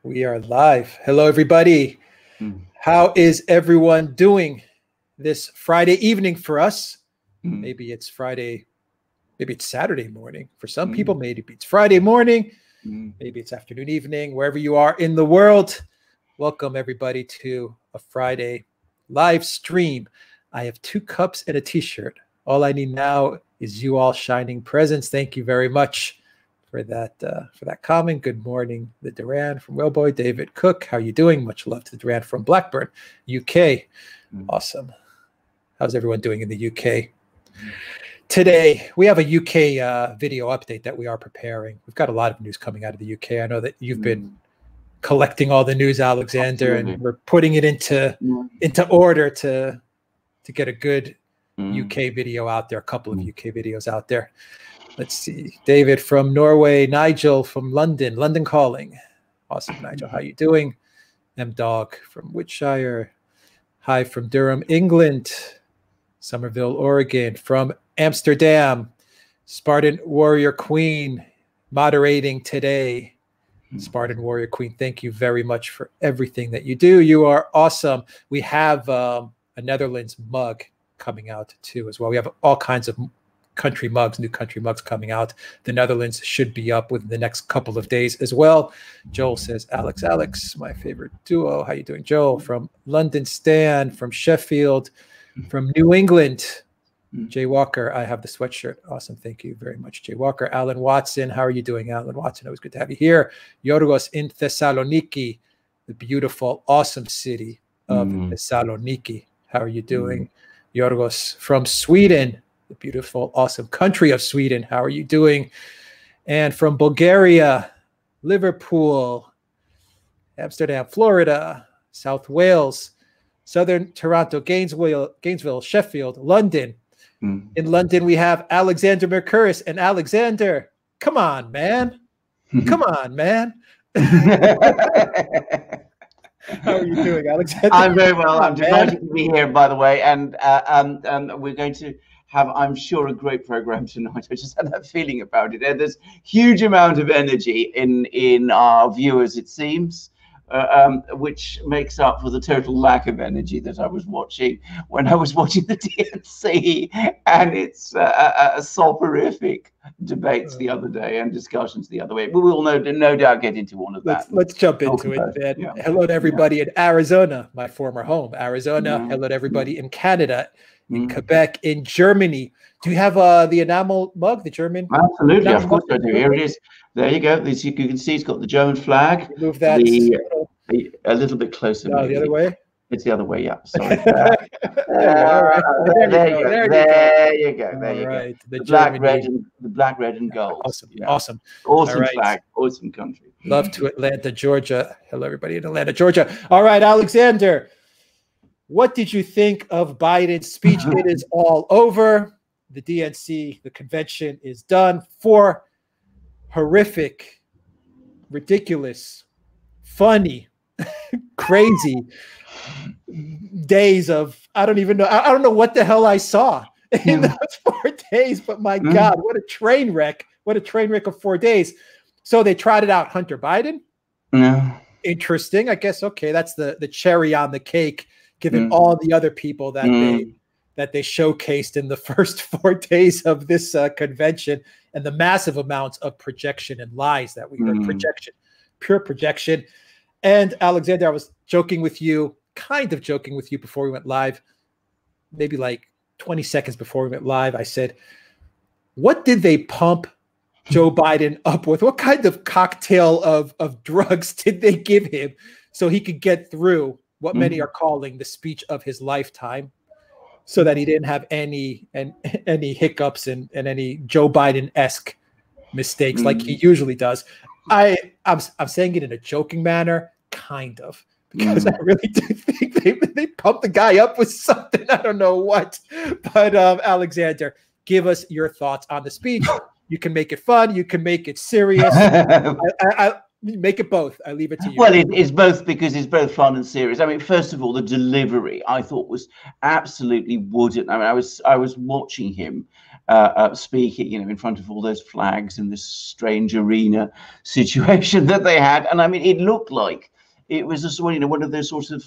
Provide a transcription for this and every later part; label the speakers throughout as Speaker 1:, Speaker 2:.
Speaker 1: We are live. Hello, everybody.
Speaker 2: Mm.
Speaker 1: How is everyone doing this Friday evening for us?
Speaker 2: Mm.
Speaker 1: Maybe it's Friday. Maybe it's Saturday morning. For some people, maybe it's Friday morning. Maybe it's afternoon, evening, wherever you are in the world. Welcome, everybody, to a Friday live stream. I have 2 cups and a T-shirt. All I need now is you all shining presents. Thank you very much for that comment. Good morning, the Duran from Wellboy, David Cook. How you doing? Much love to the Duran from Blackburn, UK. Awesome. How's everyone doing in the UK? Today, we have a UK video update that we are preparing. We've got a lot of news coming out of the UK. I know that you've been collecting all the news, Alexander,
Speaker 2: Absolutely.
Speaker 1: and we're putting it into order to get a good UK video out there, a couple of UK videos out there. Let's see. David from Norway, Nigel from London, London calling. Awesome, Nigel. How you doing? M-Dog from Wiltshire. Hi from Durham, England. Somerville, Oregon. From Amsterdam. Spartan Warrior Queen moderating today. Spartan Warrior Queen, thank you very much for everything that you do. You are awesome. We have a Netherlands mug coming out too as well. We have all kinds of country mugs, new country mugs coming out. The Netherlands should be up within the next couple of days as well. Joel says, Alex, my favorite duo. How you doing, Joel? From London, Stan. From Sheffield. From New England, Jay Walker. I have the sweatshirt. Awesome. Thank you very much, Jay Walker. Alan Watson. How are you doing, Alan Watson? Always good to have you here. Yorgos in Thessaloniki, the beautiful, awesome city of Thessaloniki. How are you doing? Yorgos from Sweden, the beautiful, awesome country of Sweden. How are you doing? And from Bulgaria, Liverpool, Amsterdam, Florida, South Wales, Southern Toronto, Gainesville, Sheffield, London. In London, we have Alexander Mercuris. And Alexander, come on, man. Come on, man. How are you doing, Alexander?
Speaker 2: I'm very well. I'm delighted to be here, by the way. And we're going to have, I'm sure, a great program tonight. I just had that feeling about it. And there's huge amount of energy in our viewers, it seems. Which makes up for the total lack of energy that I was watching when I was watching the DNC and its soporific debates the other day and discussions the other way. But we will no doubt get into all of that.
Speaker 1: Let's jump into it. Yeah. Hello to everybody in Arizona, my former home, Arizona. Hello to everybody in Canada, in Quebec, in Germany. Do you have the enamel mug, the German?
Speaker 2: Absolutely, of course I do. Here it is. There you go. This, you can see it's got the German flag.
Speaker 1: Move that
Speaker 2: a little bit closer.
Speaker 1: No, the other way.
Speaker 2: It's the other way. Yeah. Sorry. There you go. The black, red, and gold.
Speaker 1: Awesome.
Speaker 2: Yeah.
Speaker 1: Awesome
Speaker 2: Flag. Awesome country.
Speaker 1: Love to Atlanta, Georgia. Hello, everybody in Atlanta, Georgia. All right, Alexander. What did you think of Biden's speech? It is all over. The DNC, the convention is done. 4 horrific, ridiculous, funny, crazy days of, I don't even know. I don't know what the hell I saw in those 4 days, but my God, what a train wreck. What a train wreck of 4 days. So they trotted out Hunter Biden. Interesting. I guess, okay, that's the cherry on the cake, given all the other people that they showcased in the first 4 days of this convention and the massive amounts of projection and lies that we heard. Projection, pure projection. And Alexander, I was joking with you, kind of joking with you before we went live, maybe like 20 seconds before we went live. I said, what did they pump Joe Biden up with? What kind of cocktail of drugs did they give him so he could get through what many are calling the speech of his lifetime, so that he didn't have any hiccups and any Joe Biden-esque mistakes like he usually does? I'm saying it in a joking manner, kind of, because I really do think they pumped the guy up with something. I don't know what. But Alexander, give us your thoughts on the speech. You can make it fun. You can make it serious. I make it both. I leave it to you.
Speaker 2: Well, it's both, because it's both fun and serious. I mean, first of all, the delivery I thought was absolutely wooden. I mean, I was watching him, speaking, in front of all those flags in this strange arena situation that they had. And I mean, it looked like it was just, one of those sort of,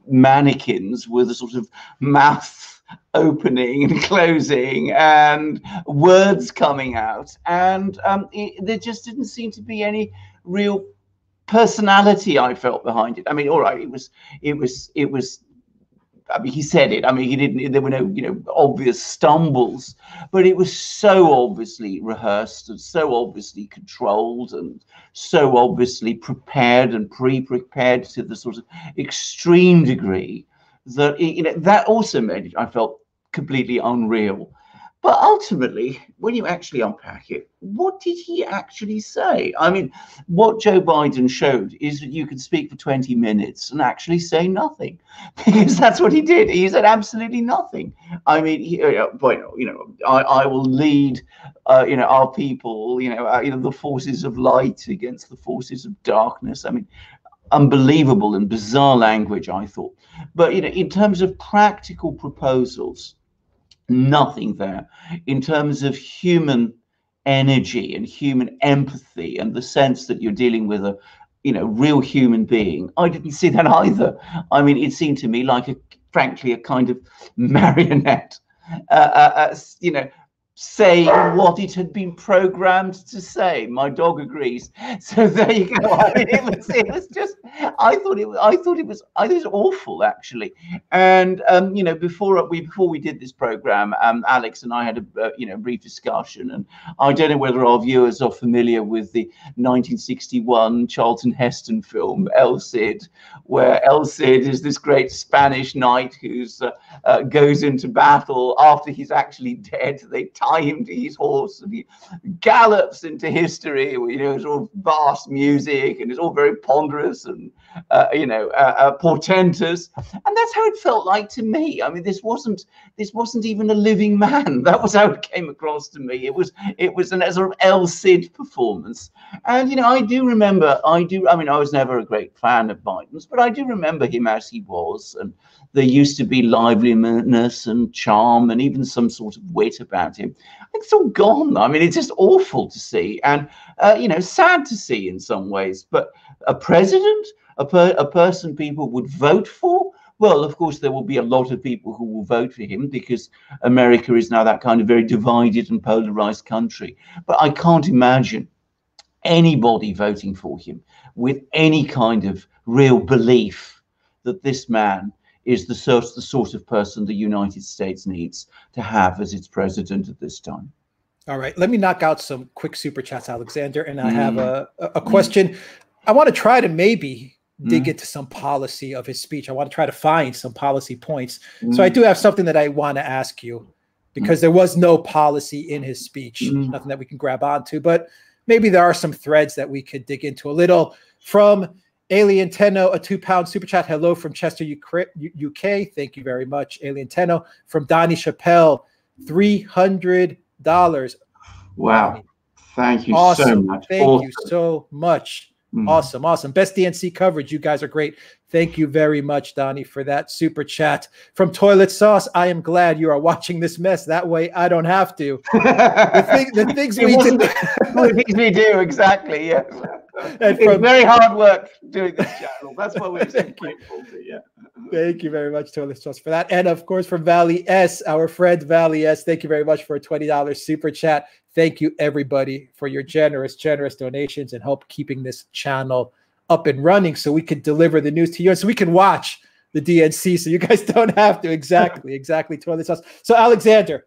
Speaker 2: mannequins with a sort of mouth opening and closing and words coming out. And there just didn't seem to be any real personality, I felt, behind it. I mean, all right, it was I mean, he said it. I mean, there were no, obvious stumbles, but it was so obviously rehearsed and so obviously controlled and so obviously prepared and pre-prepared to the sort of extreme degree that, that also made it, I felt, completely unreal. But ultimately, when you actually unpack it, what did he actually say? I mean, what Joe Biden showed is that you can speak for 20 minutes and actually say nothing, because that's what he did. He said absolutely nothing. I mean, I will lead, our people, the forces of light against the forces of darkness. I mean, unbelievable and bizarre language, I thought. But, in terms of practical proposals, nothing there. In terms of human energy and human empathy and the sense that you're dealing with a real human being, I didn't see that either. I mean, it seemed to me like frankly a kind of marionette saying what it had been programmed to say. My dog agrees. So there you go. I mean, it was just, I thought it was awful, actually. And before we did this program, Alex and I had a brief discussion, and I don't know whether our viewers are familiar with the 1961 Charlton Heston film El Cid, where El Cid is this great Spanish knight who's goes into battle after he's actually dead. They tie him to his horse and he gallops into history. It's all vast music and it's all very ponderous and portentous, and that's how it felt like to me. I mean, this wasn't even a living man. That was how it came across to me. It was a sort of El Cid performance. And I do remember. I mean, I was never a great fan of Biden's, but I do remember him as he was, and there used to be liveliness and charm and even some sort of wit about him. It's all gone. I mean, it's just awful to see, and sad to see in some ways. But a president, a person people would vote for, well, of course, there will be a lot of people who will vote for him because America is now that kind of very divided and polarized country. But I can't imagine anybody voting for him with any kind of real belief that this man is the sort of person the United States needs to have as its president at this time.
Speaker 1: All right, let me knock out some quick super chats, Alexander, and I have a question. I want to try to maybe dig into some policy of his speech. I want to try to find some policy points. So I do have something that I want to ask you, because there was no policy in his speech, nothing that we can grab onto, but maybe there are some threads that we could dig into a little. From Alien Tenno, a £2 super chat. Hello from Chester, UK. Thank you very much, Alien Tenno. From Donnie Chappelle, $300.
Speaker 2: Wow. Thank you so much.
Speaker 1: Thank you so much. Awesome. Best DNC coverage. You guys are great. Thank you very much, Donnie, for that super chat. From Toilet Sauce, I am glad you are watching this mess. That way I don't have to. The things we do.
Speaker 2: The things we do, exactly, yeah. It's very hard work doing this channel. That's what we're so grateful to, yeah.
Speaker 1: Thank you very much, Toilet Sauce, for that. And of course, from Valley S, our friend Valley S, thank you very much for a $20 super chat. Thank you, everybody, for your generous donations and help keeping this channel up and running so we can deliver the news to you and so we can watch the DNC so you guys don't have to. Exactly, Toilet Sauce. So, Alexander,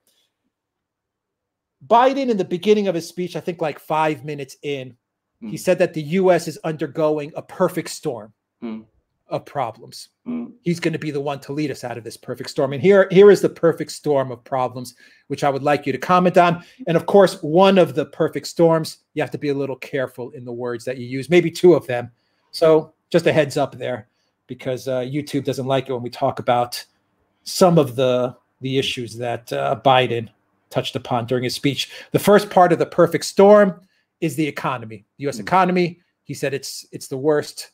Speaker 1: Biden, in the beginning of his speech, I think like 5 minutes in, he said that the U.S. is undergoing a perfect storm of problems. He's going to be the one to lead us out of this perfect storm. And here is the perfect storm of problems, which I would like you to comment on. And of course, one of the perfect storms, you have to be a little careful in the words that you use, maybe two of them. So just a heads up there, because YouTube doesn't like it when we talk about some of the issues that Biden touched upon during his speech. The first part of the perfect storm is the economy, the U.S. economy. He said it's the worst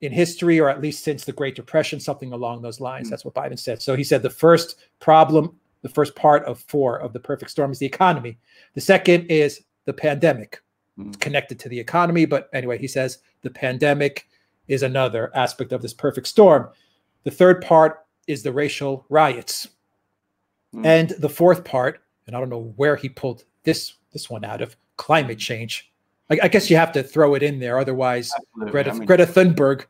Speaker 1: in history, or at least since the Great Depression, something along those lines. That's what Biden said. So he said the first problem the first part of 4 of the perfect storm is the economy. The second is the pandemic. It's connected to the economy, but anyway, he says the pandemic is another aspect of this perfect storm. The third part is the racial riots. And the fourth part, and I don't know where he pulled this one out of, climate change. I guess you have to throw it in there, otherwise Greta Thunberg,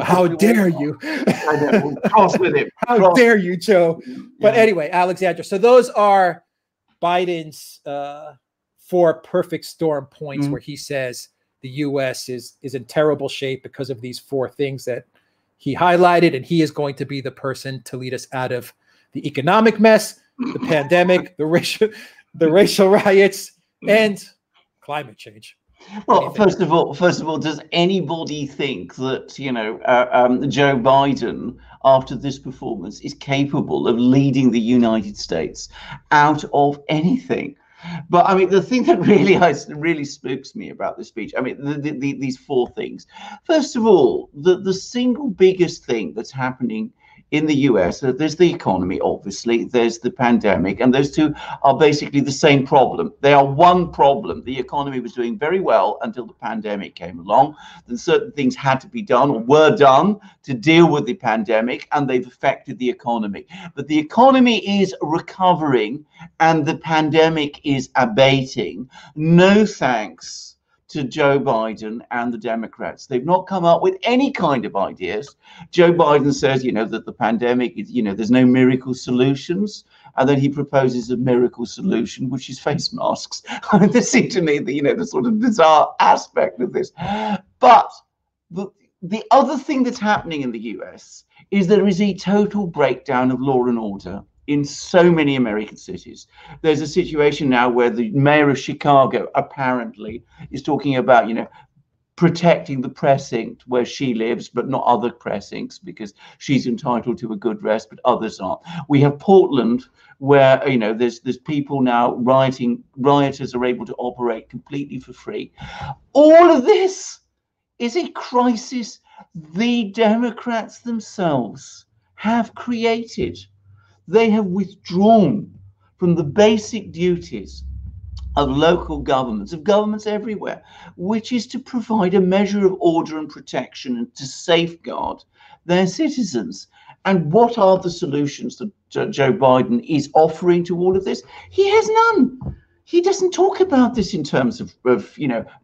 Speaker 1: how dare you?
Speaker 2: I know, cross with it.
Speaker 1: How dare you, Joe? But anyway, Alexandra, so those are Biden's 4 perfect storm points where he says the U.S. is in terrible shape because of these 4 things that he highlighted, and he is going to be the person to lead us out of the economic mess, the pandemic, the racial riots, and climate change.
Speaker 2: Well, first of all, does anybody think that Joe Biden, after this performance, is capable of leading the United States out of anything? But I mean, the thing that really spooks me about this speech, I mean, these 4 things. First of all, the single biggest thing that's happening in the US, there's the economy, obviously, there's the pandemic, and those 2 are basically the same problem. They are one problem. The economy was doing very well until the pandemic came along. Then certain things had to be done or were done to deal with the pandemic, and they've affected the economy. But the economy is recovering and the pandemic is abating. No thanks to Joe Biden and the Democrats. They've not come up with any kind of ideas. Joe Biden says, that the pandemic is, there's no miracle solutions. And then he proposes a miracle solution, which is face masks. I mean, this seems to me the sort of bizarre aspect of this. But the other thing that's happening in the US is there is a total breakdown of law and order in so many American cities. There's a situation now where the mayor of Chicago apparently is talking about, protecting the precinct where she lives, but not other precincts, because she's entitled to a good rest, but others aren't. We have Portland, where there's people now rioting. Rioters are able to operate completely for free. All of this is a crisis the Democrats themselves have created. They have withdrawn from the basic duties of local governments, of governments everywhere, which is to provide a measure of order and protection and to safeguard their citizens. And what are the solutions that Joe Biden is offering to all of this? He has none. He doesn't talk about this in terms of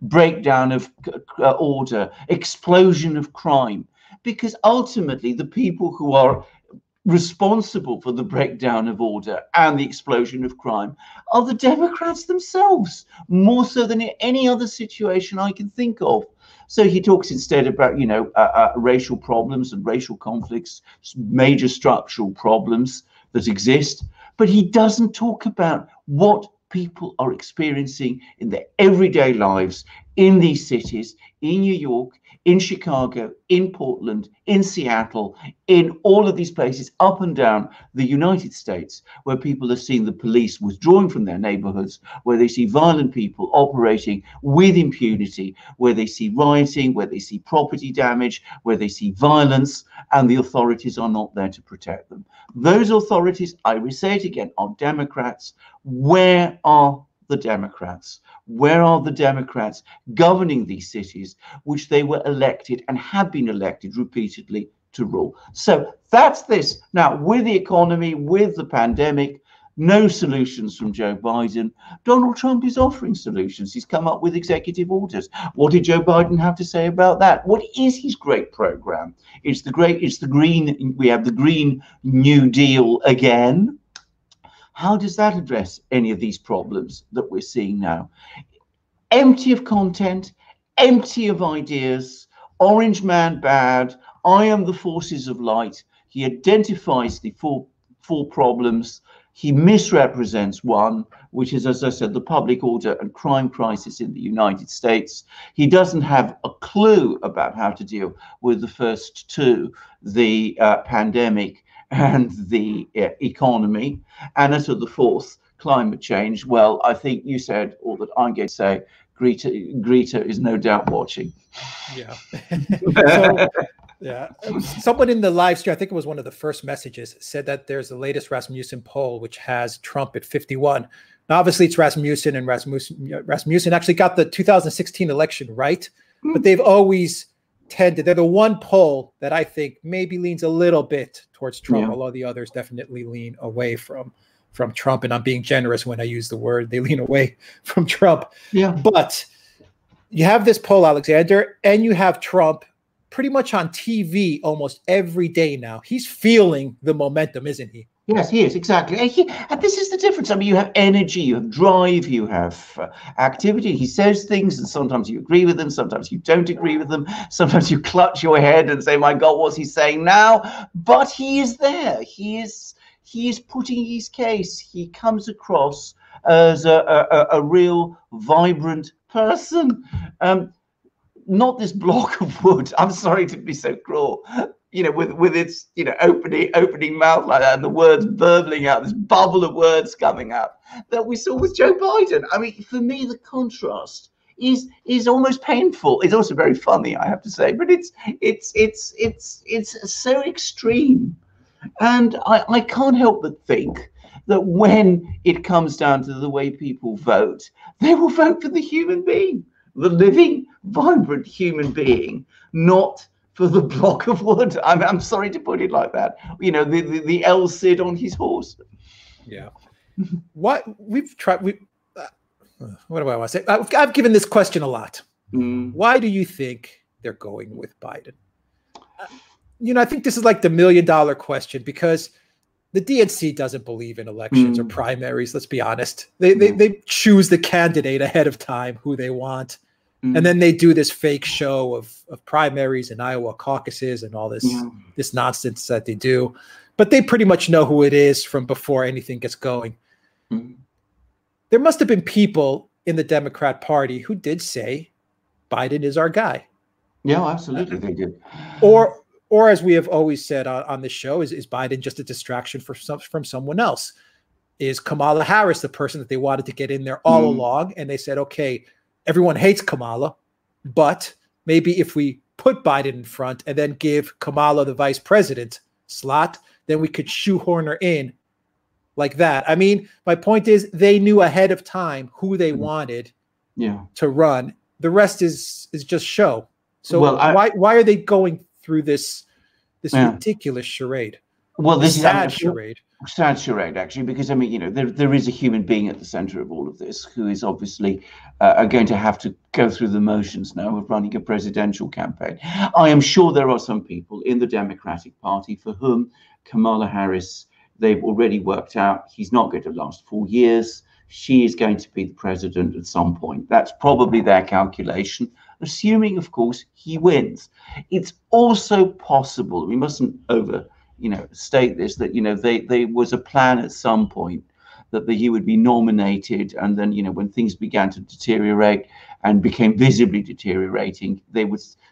Speaker 2: breakdown of order, explosion of crime, because ultimately the people who are responsible for the breakdown of order and the explosion of crime are the Democrats themselves, more so than in any other situation I can think of. So he talks instead about, racial problems and racial conflicts, major structural problems that exist, but he doesn't talk about what people are experiencing in their everyday lives in these cities, in New York, in Chicago, in Portland, in Seattle, in all of these places up and down the United States, where people have seen the police withdrawing from their neighborhoods, where they see violent people operating with impunity, where they see rioting, where they see property damage, where they see violence, and the authorities are not there to protect them. Those authorities, I will say it again, are Democrats. Where are the Democrats? Where are the Democrats governing these cities, which they were elected and have been elected repeatedly to rule? So that's this. Now, with the economy, with the pandemic, no solutions from Joe Biden. Donald Trump is offering solutions. He's come up with executive orders. What did Joe Biden have to say about that? What is his great program? We have the Green New Deal again. How does that address any of these problems that we're seeing now? Empty of content, empty of ideas, orange man bad, I am the forces of light. He identifies the four problems. He misrepresents one, which is, as I said, the public order and crime crisis in the United States. He doesn't have a clue about how to deal with the first two, the pandemic and the economy. And as for the fourth, climate change, well, I think you said all that I'm going to say. Greta is no doubt watching.
Speaker 1: Yeah. Yeah. Someone in the live stream, I think it was one of the first messages, said that there's the latest Rasmussen poll, which has Trump at 51. Now, obviously, it's Rasmussen, and Rasmussen actually got the 2016 election right, but they've always tended, they're the one poll that I think maybe leans a little bit towards Trump, although the others definitely lean away from Trump. And I'm being generous when I use the word, they lean away from Trump.
Speaker 2: Yeah.
Speaker 1: But you have this poll, Alexander, and you have Trump pretty much on TV almost every day now. He's feeling the momentum, isn't he?
Speaker 2: Yes, he is, exactly. And this is the difference. I mean, you have energy, you have drive, you have activity. He says things, and sometimes you agree with them, sometimes you don't agree with them. Sometimes you clutch your head and say, my God, what's he saying now? But he is there. He is putting his case. He comes across as a real vibrant person. Not this block of wood. I'm sorry to be so cruel. With its, opening mouth like that, and the words burbling out, this bubble of words coming out that we saw with Joe Biden. I mean, for me, the contrast is almost painful. It's also very funny, I have to say, but it's so extreme, and I can't help but think that when it comes down to the way people vote, they will vote for the human being, the living, vibrant human being, not for the block of wood. I'm sorry to put it like that. The El Cid on his horse.
Speaker 1: Yeah. What we've tried. What do I want to say? I've given this question a lot. Why do you think they're going with Biden? I think this is like the $1 million question, because the DNC doesn't believe in elections or primaries. Let's be honest. They choose the candidate ahead of time who they want. And then they do this fake show of primaries and Iowa caucuses and all this nonsense that they do. But they pretty much know who it is from before anything gets going. There must have been people in the Democrat Party who did say, Biden is our guy.
Speaker 2: Yeah, absolutely, they did.
Speaker 1: Or as we have always said on this show, is Biden just a distraction from someone else? Is Kamala Harris the person that they wanted to get in there all along? And they said, okay, everyone hates Kamala, but maybe if we put Biden in front and then give Kamala the vice president slot, then we could shoehorn her in like that. I mean, my point is they knew ahead of time who they wanted to run. The rest is just show. So why are they going through this ridiculous charade?
Speaker 2: Well, this
Speaker 1: sad charade.
Speaker 2: Sad charade, actually, because I mean, there is a human being at the center of all of this who is obviously going to have to go through the motions now of running a presidential campaign. I am sure there are some people in the Democratic Party for whom Kamala Harris, they've already worked out he's not going to last 4 years. She is going to be the president at some point. That's probably their calculation, assuming, of course, he wins. It's also possible, we mustn't state this, that there was a plan at some point that he would be nominated, and then when things began to deteriorate and became visibly deteriorating,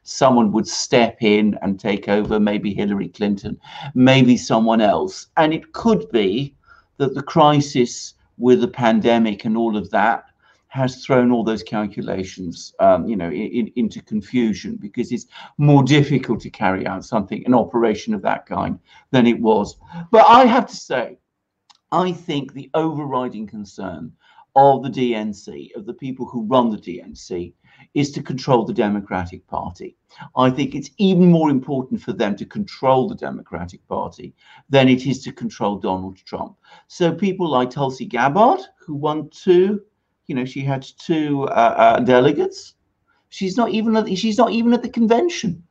Speaker 2: someone would step in and take over, maybe Hillary Clinton, maybe someone else. And it could be that the crisis with the pandemic and all of that has thrown all those calculations, into confusion, because it's more difficult to carry out an operation of that kind than it was. But I have to say, I think the overriding concern of the DNC, of the people who run the DNC, is to control the Democratic Party. I think it's even more important for them to control the Democratic Party than it is to control Donald Trump. So people like Tulsi Gabbard, who won she had 2 delegates. She's not even at the convention.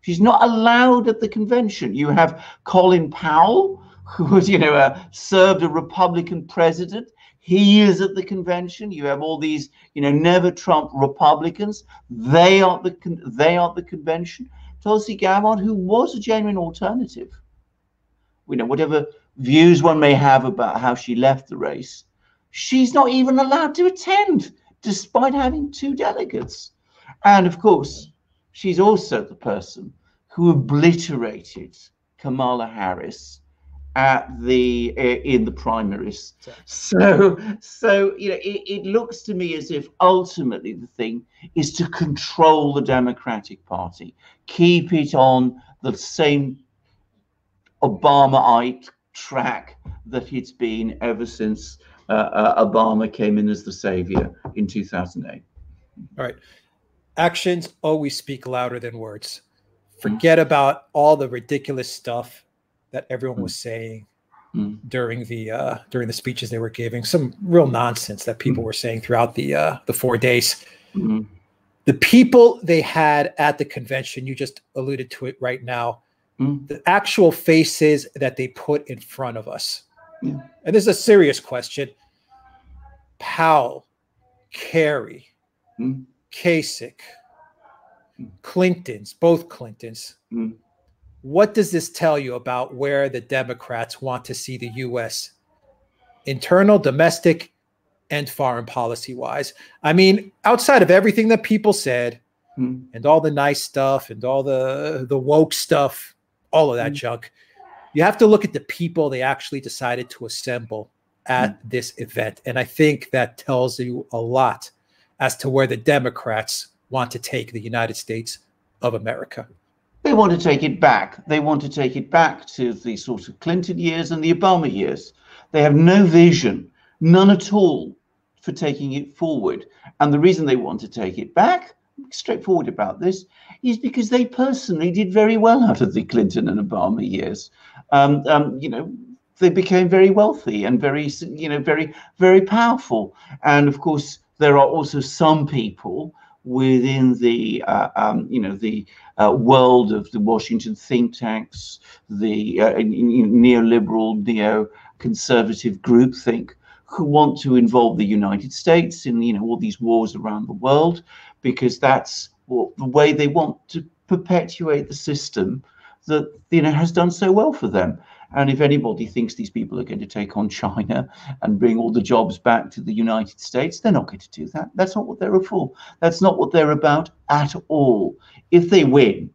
Speaker 2: She's not allowed at the convention. You have Colin Powell, who was, served a Republican president. He is at the convention. You have all these, never Trump Republicans. They are at the convention. Tulsi Gabbard, who was a genuine alternative. Whatever views one may have about how she left the race, she's not even allowed to attend, despite having 2 delegates. And of course, she's also the person who obliterated Kamala Harris in the primaries. So you know, it looks to me as if ultimately the thing is to control the Democratic Party, keep it on the same Obamaite track that it's been ever since Obama came in as the savior in 2008.
Speaker 1: All right. Actions always speak louder than words. Forget about all the ridiculous stuff that everyone was saying during the speeches they were giving. Some real nonsense that people were saying throughout the 4 days. The people they had at the convention, you just alluded to it right now, the actual faces that they put in front of us. And this is a serious question. Powell, Kerry, Kasich, Clintons, both Clintons. What does this tell you about where the Democrats want to see the U.S. internal, domestic, and foreign policy wise? I mean, outside of everything that people said and all the nice stuff and all the woke stuff, all of that junk, you have to look at the people they actually decided to assemble at this event. And I think that tells you a lot as to where the Democrats want to take the United States of America.
Speaker 2: They want to take it back. They want to take it back to the sort of Clinton years and the Obama years. They have no vision, none at all, for taking it forward. And the reason they want to take it back, straightforward about this, is because they personally did very well out of the Clinton and Obama years. You know, they became very wealthy and very, you know, very, very powerful. And of course, there are also some people within the you know, the world of the Washington think tanks, the neoliberal, neo-conservative groupthink, who want to involve the United States in, you know, all these wars around the world, because that's the way they want to perpetuate the system that, you know, has done so well for them. And if anybody thinks these people are going to take on China and bring all the jobs back to the United States, they're not going to do that. That's not what they're for. That's not what they're about at all. If they win,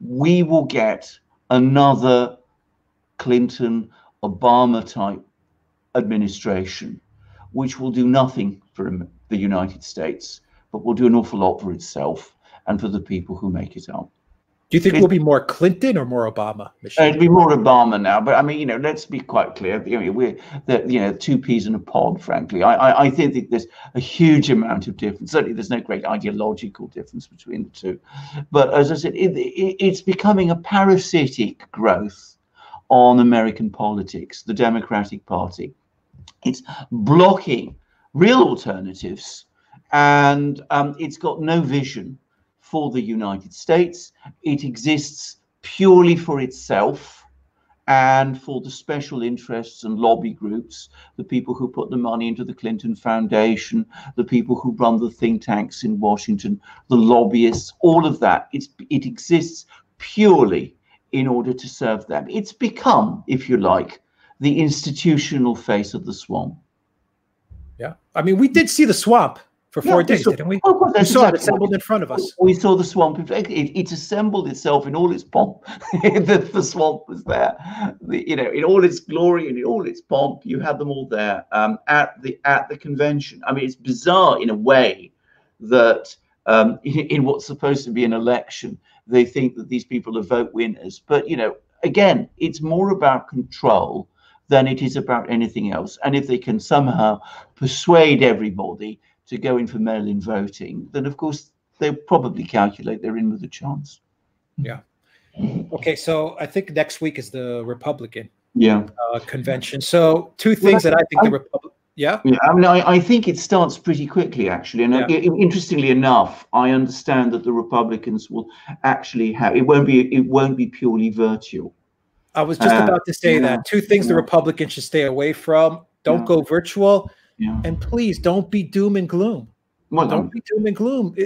Speaker 2: we will get another Clinton, Obama type administration, which will do nothing for the United States, but will do an awful lot for itself and for the people who make it up.
Speaker 1: Do you think we'll be more Clinton or more Obama?
Speaker 2: It'd be more Obama now, but I mean, you know, let's be quite clear. You know, we're you know, two peas in a pod. Frankly, I think that there's a huge amount of difference. Certainly, there's no great ideological difference between the two. But as I said, it's becoming a parasitic growth on American politics. The Democratic Party, it's blocking real alternatives, and it's got no vision for the United States. It exists purely for itself and for the special interests and lobby groups, the people who put the money into the Clinton Foundation, the people who run the think tanks in Washington, the lobbyists, all of that. It exists purely in order to serve them. It's become, if you like, the institutional face of the swamp.
Speaker 1: Yeah. I mean, we did see the swamp for 4 days, didn't we?
Speaker 2: Oh,
Speaker 1: we saw it assembled in front of us.
Speaker 2: We saw the swamp. It assembled itself in all its pomp. The swamp was there, you know, in all its glory and in all its pomp. You had them all there at the convention. I mean, it's bizarre in a way that in what's supposed to be an election, they think that these people are vote winners. But, you know, again, it's more about control than it is about anything else. And if they can somehow persuade everybody to go in for mail-in voting, then of course they'll probably calculate they're in with a chance.
Speaker 1: Yeah. Okay, so I think next week is the Republican convention. So two things that I think the Republican. Yeah.
Speaker 2: I mean, I think it starts pretty quickly, actually. And interestingly enough, I understand that the Republicans will actually have, it won't be purely virtual.
Speaker 1: I was just about to say that. Two things the Republicans should stay away from. Don't go virtual. Yeah. And please don't be doom and gloom. Well, don't be doom and gloom.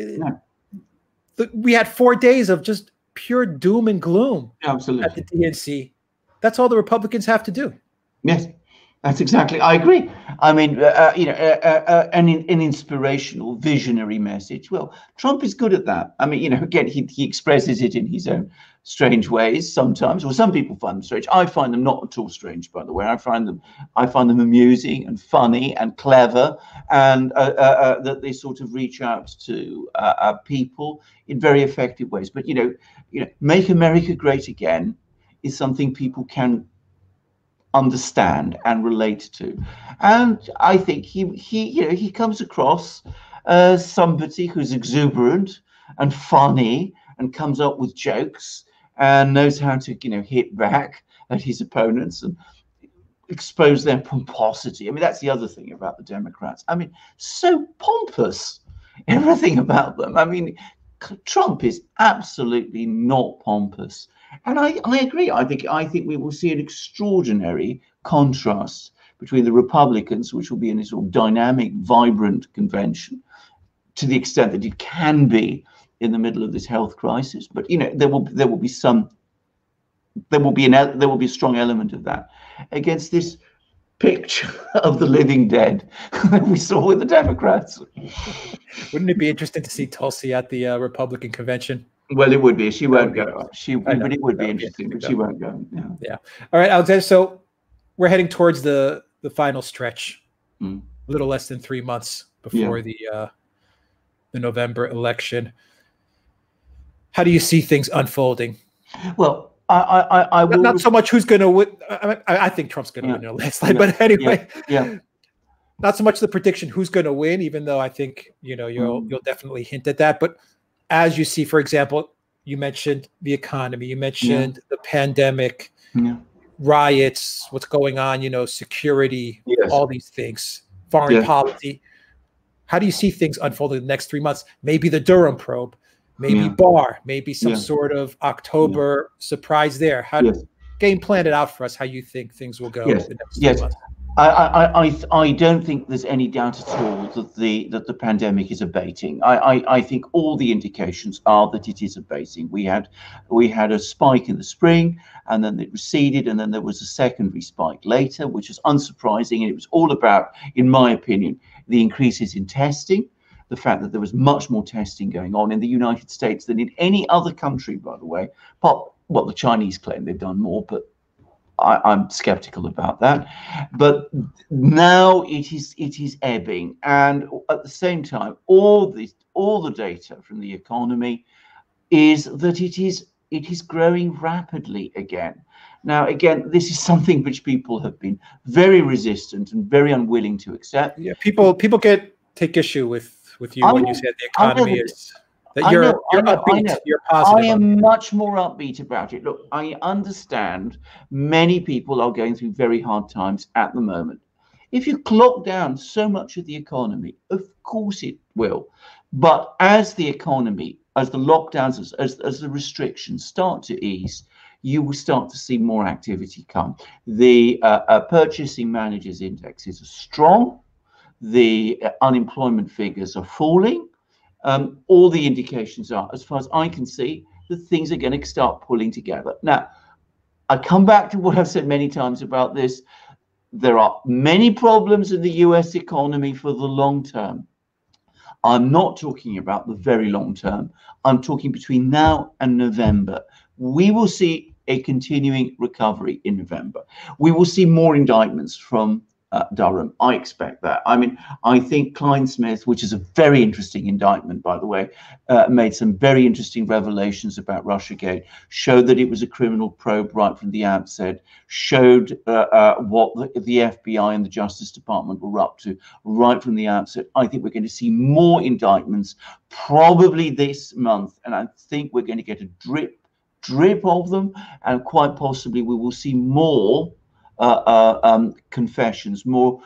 Speaker 1: We had 4 days of just pure doom and gloom
Speaker 2: absolutely.
Speaker 1: At the DNC. That's all the Republicans have to do.
Speaker 2: Yes. That's exactly. I agree. I mean, an inspirational, visionary message. Well, Trump is good at that. I mean, again, he expresses it in his own strange ways sometimes. Or some people find them strange. I find them not at all strange, by the way. I find them amusing and funny and clever, and that they sort of reach out to people in very effective ways. But make America great again is something people can understand and relate to, and I think he comes across as somebody who's exuberant and funny and comes up with jokes and knows how to hit back at his opponents and expose their pomposity. I mean, that's the other thing about the Democrats. I mean, so pompous, everything about them. I mean, Trump is absolutely not pompous. And I agree. I think we will see an extraordinary contrast between the Republicans, which will be in a sort of dynamic, vibrant convention, to the extent that it can be in the middle of this health crisis. But there will be a strong element of that against this picture of the living dead that we saw with the Democrats.
Speaker 1: Wouldn't it be interesting to see Tulsi at the Republican convention?
Speaker 2: Well, it would be. She won't go. But it would be interesting. But she won't go.
Speaker 1: Yeah. All right, Alexander. So we're heading towards the final stretch. A little less than 3 months before the November election. How do you see things unfolding?
Speaker 2: Well, I will
Speaker 1: not so much who's going to win. I think Trump's going to win in a landslide. But anyway, not so much the prediction who's going to win, even though I think you'll definitely hint at that. But as you see, for example, you mentioned the economy, you mentioned the pandemic, riots, what's going on, security, all these things, foreign policy. How do you see things unfolding in the next 3 months? Maybe the Durham probe, maybe Barr, maybe some sort of October surprise there. How do you game plan it out for us, how you think things will go in the next 3 months?
Speaker 2: I don't think there's any doubt at all that the pandemic is abating. I think all the indications are that it is abating. We had a spike in the spring, and then it receded, and then there was a secondary spike later, which is unsurprising. And it was all about, in my opinion, the increases in testing, the fact that there was much more testing going on in the United States than in any other country, by the way. Well, the Chinese claim they've done more, but I'm skeptical about that. But now it is ebbing, and at the same time, all the data from the economy is that it is growing rapidly again. Now, again, this is something which people have been very resistant and very unwilling to accept.
Speaker 1: Yeah, people take issue with you when you said the economy is. You're upbeat. You're positive.
Speaker 2: I am much more upbeat about it. Look, I understand many people are going through very hard times at the moment. If you clock down so much of the economy, of course it will. But as the economy, as the lockdowns, as the restrictions start to ease, you will start to see more activity come. The purchasing managers' indexes are strong. The unemployment figures are falling. All the indications are, as far as I can see, that things are going to start pulling together. Now, I come back to what I've said many times about this. There are many problems in the US economy for the long term. I'm not talking about the very long term. I'm talking between now and November. We will see a continuing recovery in November. We will see more indictments from Durham. I expect that. I mean, I think Klein-Smith, which is a very interesting indictment, by the way, made some very interesting revelations about Russiagate, showed that it was a criminal probe right from the outset, showed what the FBI and the Justice Department were up to right from the outset. I think we're going to see more indictments probably this month, and I think we're going to get a drip of them, and quite possibly we will see more confessions, more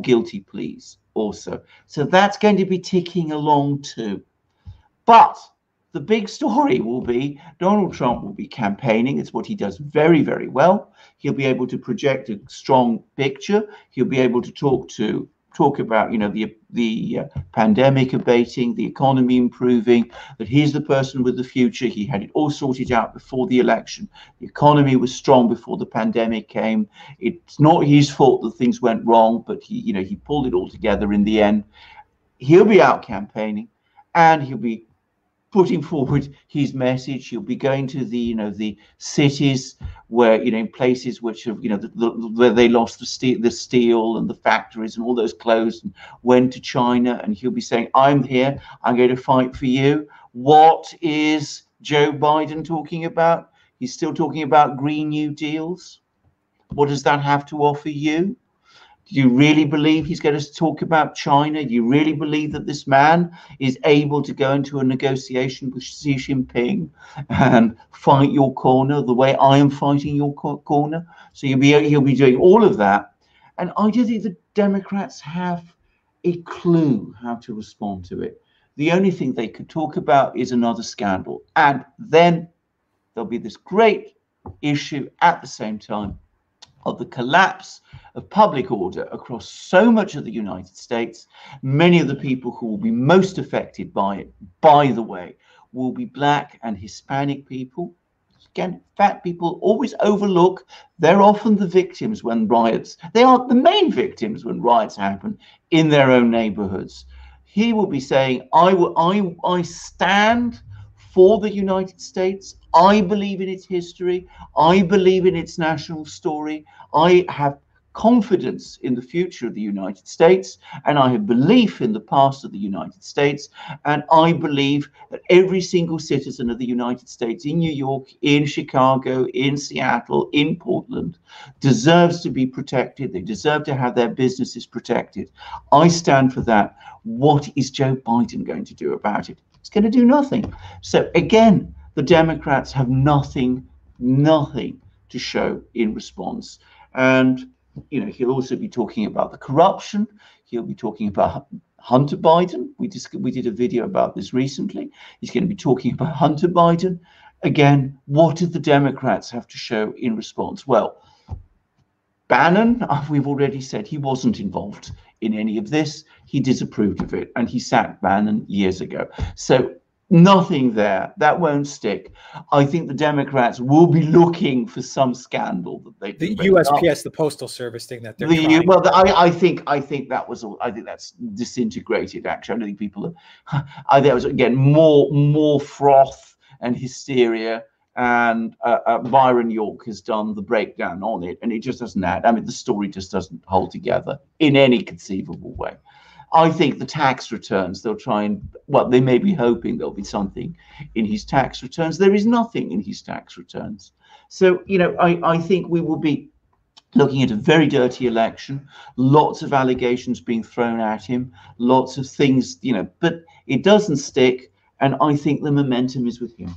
Speaker 2: guilty pleas also. So that's going to be ticking along too. But the big story will be Donald Trump will be campaigning. It's what he does very, very well. He'll be able to project a strong picture. He'll be able to talk to talk about, the pandemic abating, the economy improving, that he's the person with the future. He had it all sorted out before the election. The economy was strong before the pandemic came. It's not his fault that things went wrong, but he pulled it all together in the end. He'll be out campaigning, and he'll be putting forward his message. He'll be going to the cities where, places which have, where they lost the steel and the factories and all those closed, and went to China, and he'll be saying, I'm here, I'm going to fight for you. What is Joe Biden talking about? He's still talking about Green New Deals. What does that have to offer you? Do you really believe he's going to talk about China? Do you really believe that this man is able to go into a negotiation with Xi Jinping and fight your corner the way I am fighting your corner? So he'll be doing all of that. And I don't think the Democrats have a clue how to respond to it. The only thing they could talk about is another scandal. And then there'll be this great issue at the same time of the collapse of public order across so much of the United States. Many of the people who will be most affected by it, by the way, will be Black and Hispanic people. Again, fat people always overlook. They're often the victims when riots. They are the main victims when riots happen in their own neighborhoods. He will be saying, I stand for the United States. I believe in its history. I believe in its national story. I have confidence in the future of the United States, and I have belief in the past of the United States. And I believe that every single citizen of the United States in New York, in Chicago, in Seattle, in Portland deserves to be protected. They deserve to have their businesses protected. I stand for that. What is Joe Biden going to do about it? He's going to do nothing. So again, the Democrats have nothing to show in response. And, he'll also be talking about the corruption. He'll be talking about Hunter Biden. We did a video about this recently. He's going to be talking about Hunter Biden. Again, what did the Democrats have to show in response? Well, Bannon, we've already said he wasn't involved in any of this. He disapproved of it, and he sacked Bannon years ago. So nothing there. That won't stick. I think the Democrats will be looking for some scandal that they
Speaker 1: the USPS, the Postal Service thing that they're trying.
Speaker 2: Well, I think that was all. I think that's disintegrated. Actually, I don't think people are. I think it was again more froth and hysteria. And Byron York has done the breakdown on it, and it just doesn't add. I mean, the story just doesn't hold together in any conceivable way. I think the tax returns, they'll try and, they may be hoping there'll be something in his tax returns. There is nothing in his tax returns. So, I think we will be looking at a very dirty election, lots of allegations being thrown at him, lots of things, but it doesn't stick. And I think the momentum is with him.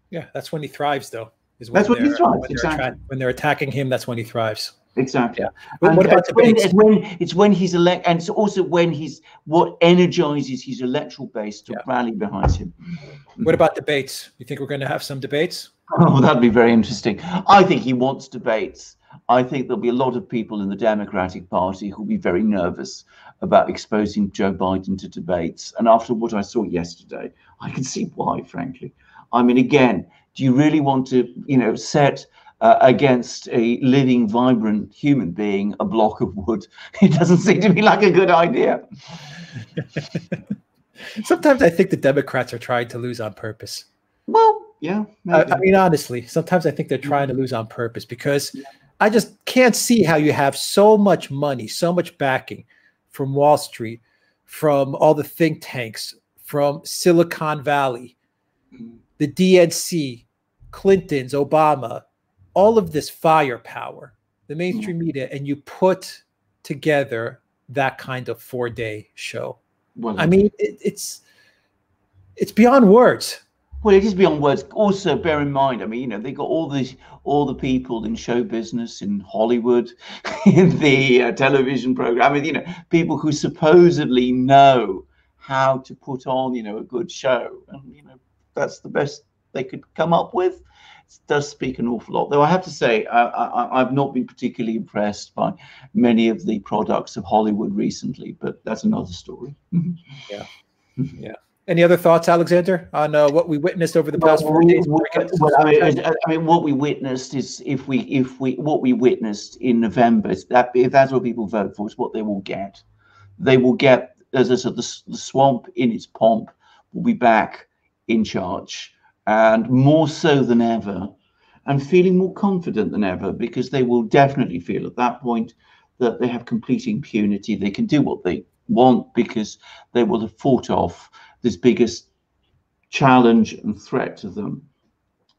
Speaker 1: Yeah, that's when he thrives, though.
Speaker 2: That's when he thrives, exactly.
Speaker 1: When they're attacking him, that's when he thrives.
Speaker 2: Exactly.
Speaker 1: Yeah. What about
Speaker 2: it's when he's elected, and it's also when what energizes his electoral base to rally behind him.
Speaker 1: What about debates? You think we're going to have some debates?
Speaker 2: Oh, that'd be very interesting. I think he wants debates. I think there'll be a lot of people in the Democratic Party who'll be very nervous about exposing Joe Biden to debates. And after what I saw yesterday, I can see why, frankly. I mean, again, do you really want to, set against a living, vibrant human being a block of wood? It doesn't seem to me like a good idea.
Speaker 1: Sometimes I think the Democrats are trying to lose on purpose.
Speaker 2: Well, yeah.
Speaker 1: I mean, honestly, sometimes I think they're trying to lose on purpose because I just can't see how you have so much money, so much backing from Wall Street, from all the think tanks, from Silicon Valley, the DNC, Clinton's, Obama, all of this firepower, the mainstream media, and you put together that kind of 4-day show. Well, I mean, it's beyond words.
Speaker 2: Well, it is beyond words. Also, bear in mind, I mean, they got all the people in show business, in Hollywood, in the television program. I mean, people who supposedly know how to put on, a good show, and that's the best they could come up with. does speak an awful lot. Though I have to say, I've not been particularly impressed by many of the products of Hollywood recently, but that's another story.
Speaker 1: Yeah. Yeah. Any other thoughts, Alexander, on what we witnessed over the past 4 days?
Speaker 2: I mean, what we witnessed is what we witnessed in November is that if that's what people vote for, is what they will get. They will get, as I said, the swamp in its pomp will be back in charge, and more so than ever, and feeling more confident than ever, because they will definitely feel at that point that they have complete impunity. They can do what they want because they will have fought off this biggest challenge and threat to them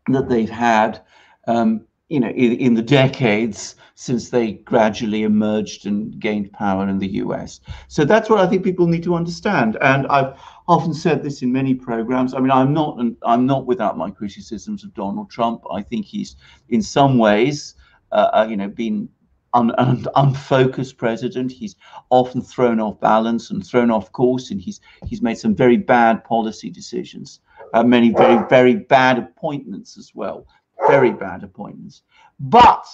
Speaker 2: that they've had, you know, in the decades since they gradually emerged and gained power in the US. So that's what I think people need to understand. And I've often said this in many programs. I mean, I'm not without my criticisms of Donald Trump. I think he's in some ways, you know, been an unfocused president. He's often thrown off balance and thrown off course, and he's made some very bad policy decisions, many very bad appointments as well, very bad appointments. But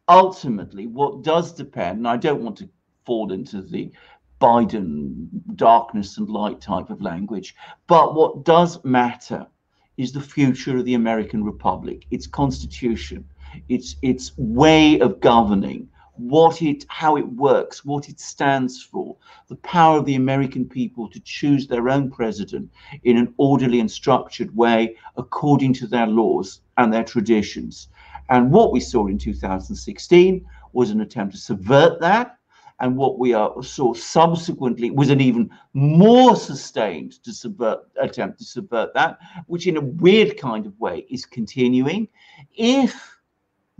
Speaker 2: ultimately, what does depend, and I don't want to fall into the Biden darkness and light type of language, but what does matter is the future of the American Republic, its constitution, its way of governing, how it works, what it stands for, the power of the American people to choose their own president in an orderly and structured way according to their laws and their traditions. And what we saw in 2016 was an attempt to subvert that. And what we saw subsequently was an even more sustained attempt to subvert that, which in a weird kind of way is continuing. If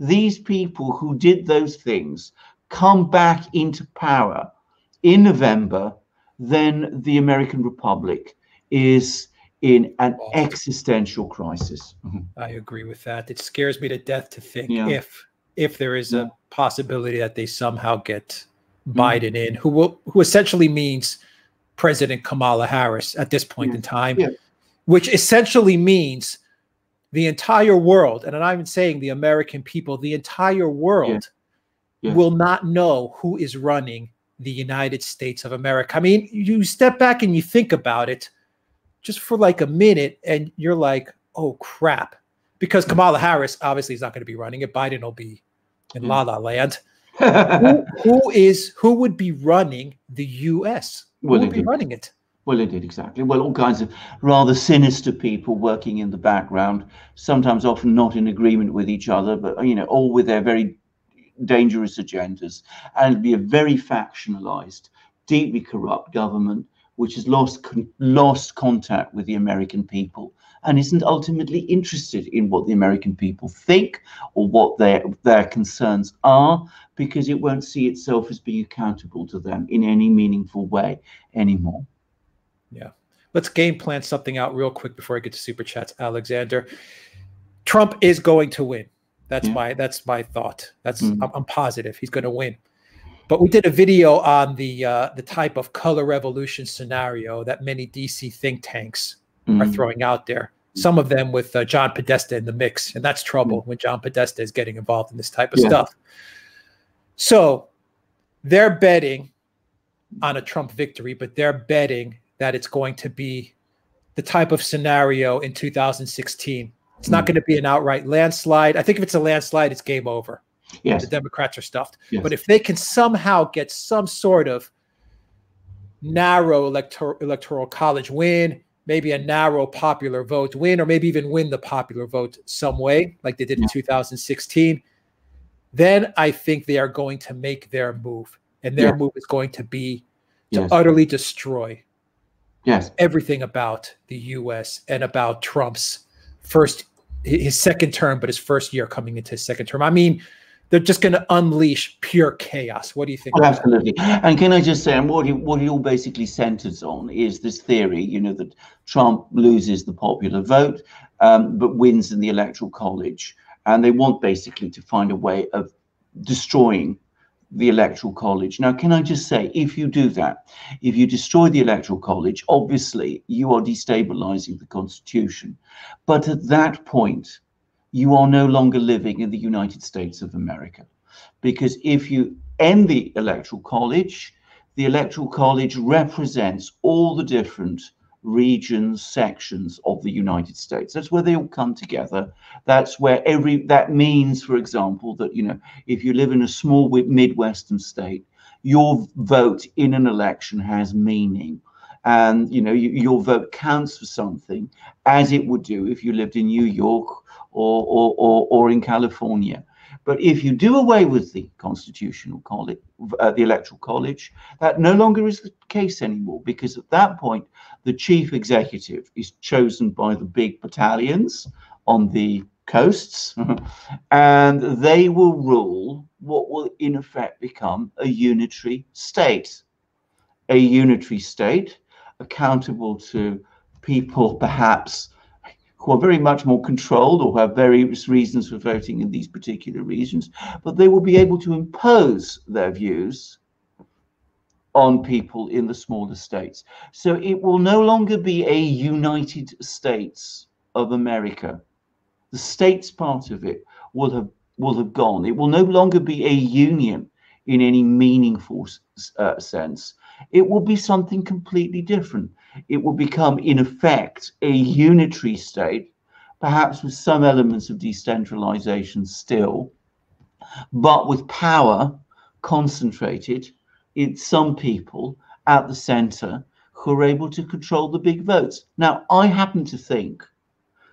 Speaker 2: these people who did those things come back into power in November, then the American Republic is in an existential crisis.
Speaker 1: I agree with that. It scares me to death to think if there is a possibility that they somehow get Biden in, who essentially means President Kamala Harris at this point in time, which essentially means the entire world, and I'm not even saying the American people, the entire world will not know who is running the United States of America. I mean, you step back and you think about it just for like a minute, and you're like, oh, crap. Because Kamala Harris obviously is not going to be running it. Biden will be in La La Land. who would be running the U.S.? Who would be running it?
Speaker 2: Well, indeed, exactly. Well, all kinds of rather sinister people working in the background, sometimes often not in agreement with each other, but, you know, all with their very dangerous agendas. And it'd be a very factionalized, deeply corrupt government, which has lost contact with the American people and isn't ultimately interested in what the American people think or what their concerns are, because it won't see itself as being accountable to them in any meaningful way anymore.
Speaker 1: Yeah. Let's game plan something out real quick before I get to super chats, Alexander. Trump is going to win. That's my thought. I'm positive he's going to win. But we did a video on the type of color revolution scenario that many DC think tanks are throwing out there. Some of them with John Podesta in the mix, and that's trouble when John Podesta is getting involved in this type of stuff. So they're betting on a Trump victory, but they're betting that it's going to be the type of scenario in 2016. It's not going to be an outright landslide. I think if it's a landslide, it's game over. Yes. The Democrats are stuffed. Yes. But if they can somehow get some sort of narrow electoral college win, maybe a narrow popular vote win, or maybe even win the popular vote some way, like they did in 2016, then I think they are going to make their move. And their move is going to be to utterly destroy everything about the U.S. and about Trump's his second term, but his first year coming into his second term. I mean, they're just going to unleash pure chaos. What do you think?
Speaker 2: Oh, absolutely. And can I just say, and what he all basically centers on is this theory, you know, that Trump loses the popular vote, but wins in the Electoral College. And they want basically to find a way of destroying the Electoral College. Now, can I just say, if you do that, if you destroy the Electoral College, obviously you are destabilizing the Constitution. But at that point, you are no longer living in the United States of America. Because if you end the Electoral College represents all the different regions, sections of the United States. That's where they all come together. That's where that means, for example, that, you know, if you live in a small Midwestern state, your vote in an election has meaning. And, you know, your vote counts for something, as it would do if you lived in New York or in California. But if you do away with the Constitutional College, the Electoral College, that no longer is the case anymore, because at that point, the chief executive is chosen by the big battalions on the coasts, and they will rule what will in effect become a unitary state. A unitary state accountable to people perhaps who are very much more controlled or have various reasons for voting in these particular regions, but they will be able to impose their views on people in the smaller states. So it will no longer be a United States of America. The states part of it will have gone. It will no longer be a union in any meaningful sense. It will be something completely different. It will become, in effect, a unitary state, perhaps with some elements of decentralization still, but with power concentrated in some people at the center who are able to control the big votes. Now, I happen to think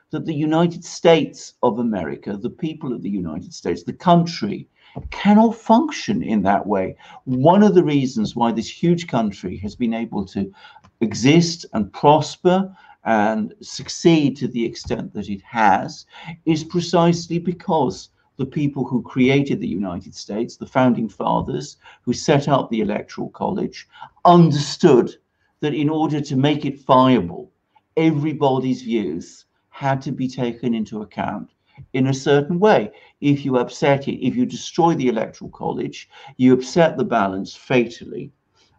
Speaker 2: that the United States of America, the people of the United States, the country, cannot function in that way. One of the reasons why this huge country has been able to exist and prosper and succeed to the extent that it has is precisely because the people who created the United States, the founding fathers who set up the Electoral College, understood that in order to make it viable, everybody's views had to be taken into account in a certain way. If you upset it, if you destroy the Electoral College, you upset the balance fatally,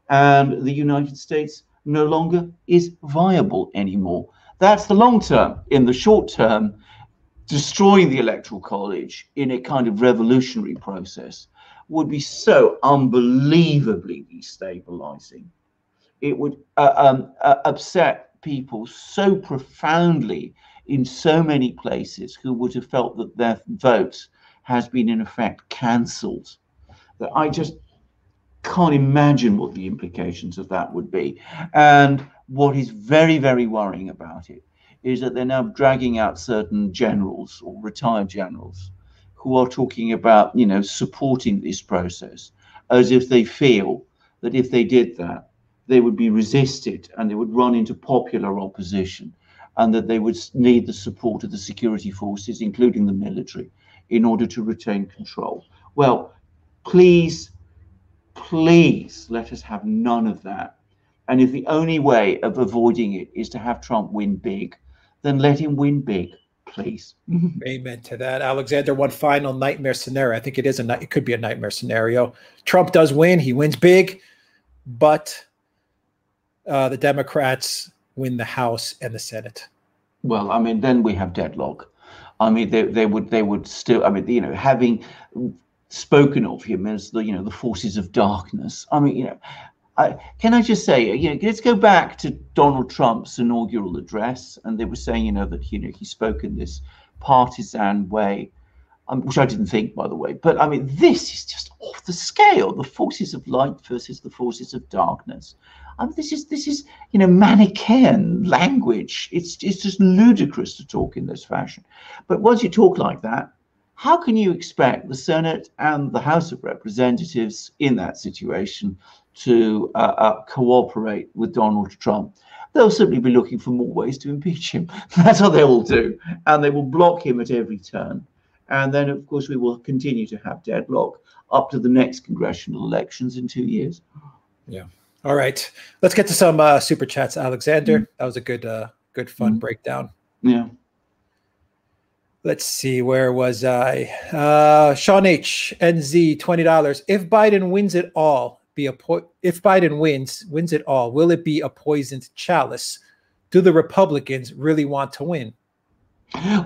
Speaker 2: and the United States no longer is viable anymore. That's the long term. In the short term, destroying the Electoral College in a kind of revolutionary process would be so unbelievably destabilizing. It would upset people so profoundly in so many places who would have felt that their vote has been in effect cancelled, that I just can't imagine what the implications of that would be. And what is very, very worrying about it is that they're now dragging out certain generals or retired generals who are talking about, you know, supporting this process, as if they feel that if they did that, they would be resisted and they would run into popular opposition, and that they would need the support of the security forces, including the military, in order to retain control. Well, please let us have none of that. And if the only way of avoiding it is to have Trump win big, then let him win big, please.
Speaker 1: Amen to that. Alexander, one final nightmare scenario. I think it could be a nightmare scenario. Trump does win. He wins big, but the Democrats win the House and the Senate.
Speaker 2: Well, I mean, then we have deadlock. I mean, they would still, I mean, you know, having spoken of him as the, you know, the forces of darkness. I mean, you know, can I just say, you know, let's go back to Donald Trump's inaugural address, and they were saying, you know, that, you know, he spoke in this partisan way, which I didn't think, by the way. But I mean, this is just off the scale. The forces of light versus the forces of darkness. I mean, this is, you know, Manichaean language. It's just ludicrous to talk in this fashion. But once you talk like that, how can you expect the Senate and the House of Representatives in that situation to cooperate with Donald Trump? They'll simply be looking for more ways to impeach him. That's what they will do. And they will block him at every turn. And then, of course, we will continue to have deadlock up to the next congressional elections in 2 years.
Speaker 1: Yeah. All right. Let's get to some super chats, Alexander. That was a good fun breakdown.
Speaker 2: Yeah.
Speaker 1: Let's see. Where was I? Sean H. NZ, $20. If Biden wins it all, if Biden wins it all, will it be a poisoned chalice? Do the Republicans really want to win?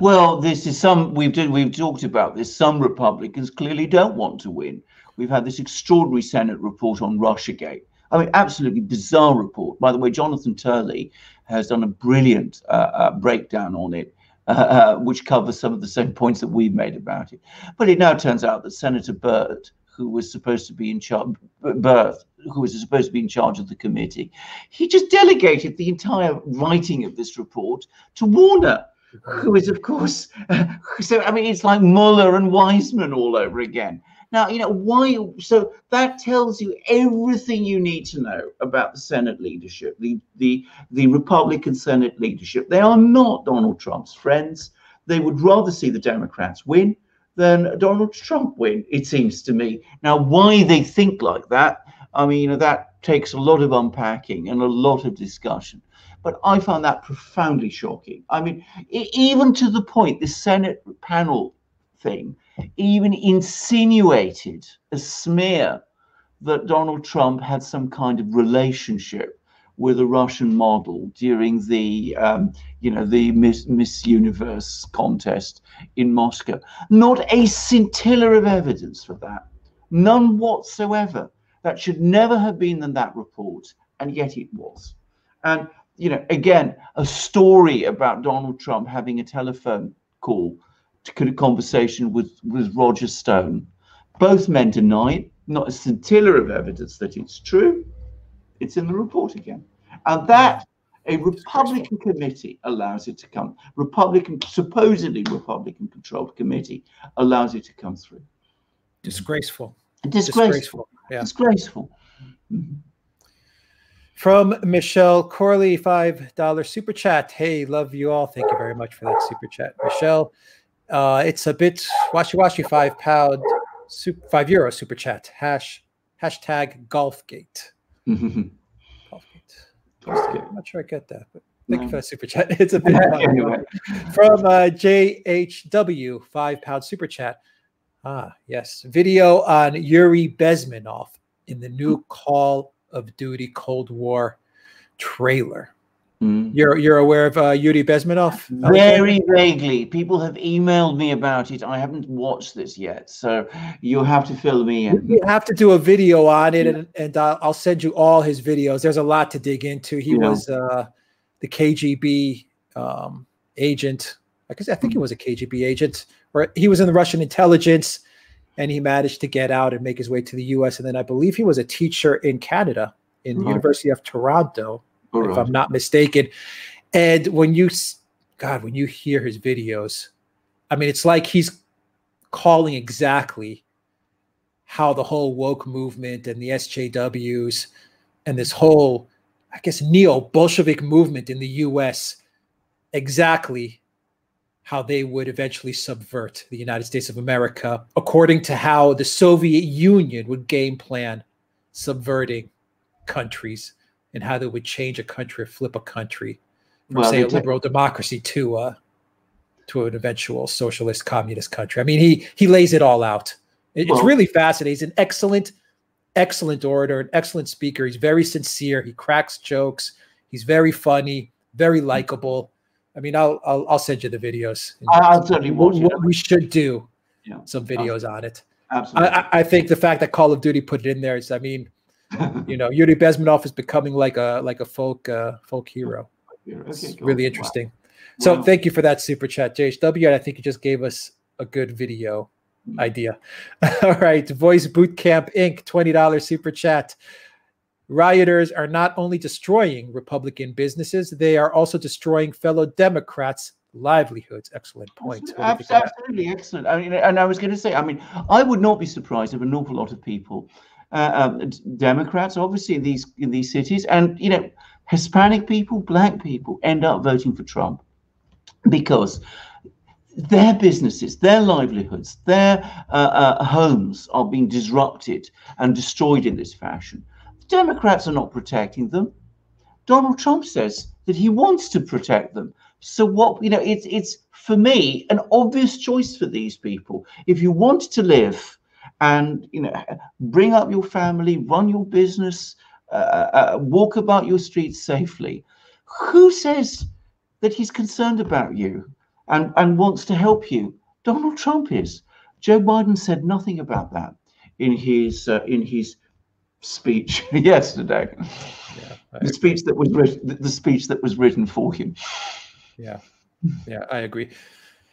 Speaker 2: Well, this is we've talked about this. Some Republicans clearly don't want to win. We've had this extraordinary Senate report on Russiagate. I mean, absolutely bizarre report. By the way, Jonathan Turley has done a brilliant breakdown on it, which covers some of the same points that we've made about it. But it now turns out that Senator Byrd, who was supposed to be in charge, of the committee, he just delegated the entire writing of this report to Warner, who is, of course, so I mean, it's like Mueller and Weissman all over again. Now, you know, why? So that tells you everything you need to know about the Senate leadership, the Republican Senate leadership. They are not Donald Trump's friends. They would rather see the Democrats win than Donald Trump win, it seems to me. Now, why they think like that, I mean, you know, that takes a lot of unpacking and a lot of discussion. But I found that profoundly shocking. I mean, even to the point, the Senate panel thing even insinuated a smear that Donald Trump had some kind of relationship with a Russian model during the, you know, the Miss Universe contest in Moscow. Not a scintilla of evidence for that. None whatsoever. That should never have been in that report, and yet it was. And, you know, again, a story about Donald Trump having a telephone call, a conversation with Roger Stone. Both men deny it. Not a scintilla of evidence that it's true. It's in the report again. And that a Republican committee allows it to come. Supposedly Republican controlled committee allows it to come through.
Speaker 1: Disgraceful.
Speaker 2: Disgraceful. Yeah. Disgraceful. Mm-hmm.
Speaker 1: From Michelle Corley, $5 super chat. Hey, love you all. Thank you very much for that super chat, Michelle. It's a bit washy-washy, €5 super chat. Hashtag Golfgate.
Speaker 2: Mm-hmm.
Speaker 1: I'm not sure I get that, but thank you for that super chat. It's a bit anyway. From JHW, £5 super chat. Yes, video on Yuri Bezmenov in the new Call of Duty Cold War trailer. You're aware of Yuri Bezmenov?
Speaker 2: Very vaguely. People have emailed me about it. I haven't watched this yet, so you'll have to fill me in.
Speaker 1: We have to do a video on it, and I'll send you all his videos. There's a lot to dig into. He was the KGB agent. I think he was a KGB agent, or he was in the Russian intelligence, and he managed to get out and make his way to the U.S. And then I believe he was a teacher in Canada, in the University of Toronto, if I'm not mistaken. And when you hear his videos, I mean, it's like he's calling exactly how the whole woke movement and the SJWs and this whole, I guess, neo-Bolshevik movement in the US, exactly how they would eventually subvert the United States of America, according to how the Soviet Union would game plan subverting countries, and how they would change a country or flip a country from, say, a liberal democracy to an eventual socialist communist country. I mean, he lays it all out. It's really fascinating. He's an excellent orator, an excellent speaker. He's very sincere. He cracks jokes. He's very funny, very likable. I mean, I'll send you the videos.
Speaker 2: I'll certainly watch it.
Speaker 1: We should do some videos on it.
Speaker 2: Absolutely.
Speaker 1: I think the fact that Call of Duty put it in there is, I mean, you know, Yuri Bezmenov is becoming like a folk hero. It's really interesting. Wow. So thank you for that super chat, JHW. And I think you just gave us a good video idea. All right, Voice Bootcamp Inc. $20 super chat. Rioters are not only destroying Republican businesses, they are also destroying fellow Democrats' livelihoods. Excellent point.
Speaker 2: Absolutely excellent. I mean, and I was going to say, I mean, I would not be surprised if an awful lot of people, Democrats, obviously in these cities, and you know, Hispanic people, Black people, end up voting for Trump because their businesses, their livelihoods, their homes are being disrupted and destroyed in this fashion. The Democrats are not protecting them. Donald Trump says that he wants to protect them. So what, you know, it's for me an obvious choice for these people. If you want to live and, you know, bring up your family, run your business, walk about your streets safely, who says that he's concerned about you? and wants to help you. Donald Trump is. Joe Biden said nothing about that in his speech yesterday.
Speaker 1: Yeah,
Speaker 2: the speech that was written, the speech that was written for him.
Speaker 1: Yeah, I agree.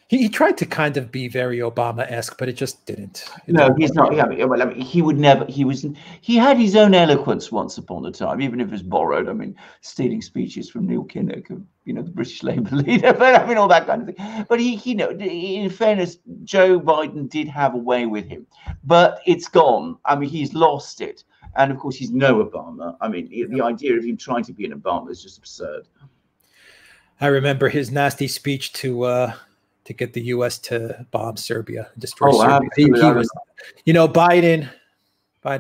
Speaker 1: He tried to kind of be very Obama-esque, but it just didn't.
Speaker 2: No, he's not. Yeah, well, I mean, he would never. He had his own eloquence once upon a time, even if it was borrowed. I mean, stealing speeches from Neil Kinnock, the British Labour leader, but I mean, all that kind of thing. But he, in fairness, Joe Biden did have a way with him, but it's gone. I mean, he's lost it, and of course, he's no Obama. I mean, the idea of him trying to be an Obama is just absurd.
Speaker 1: I remember his nasty speech to get the U.S. to bomb Serbia, destroy Serbia. He was, Biden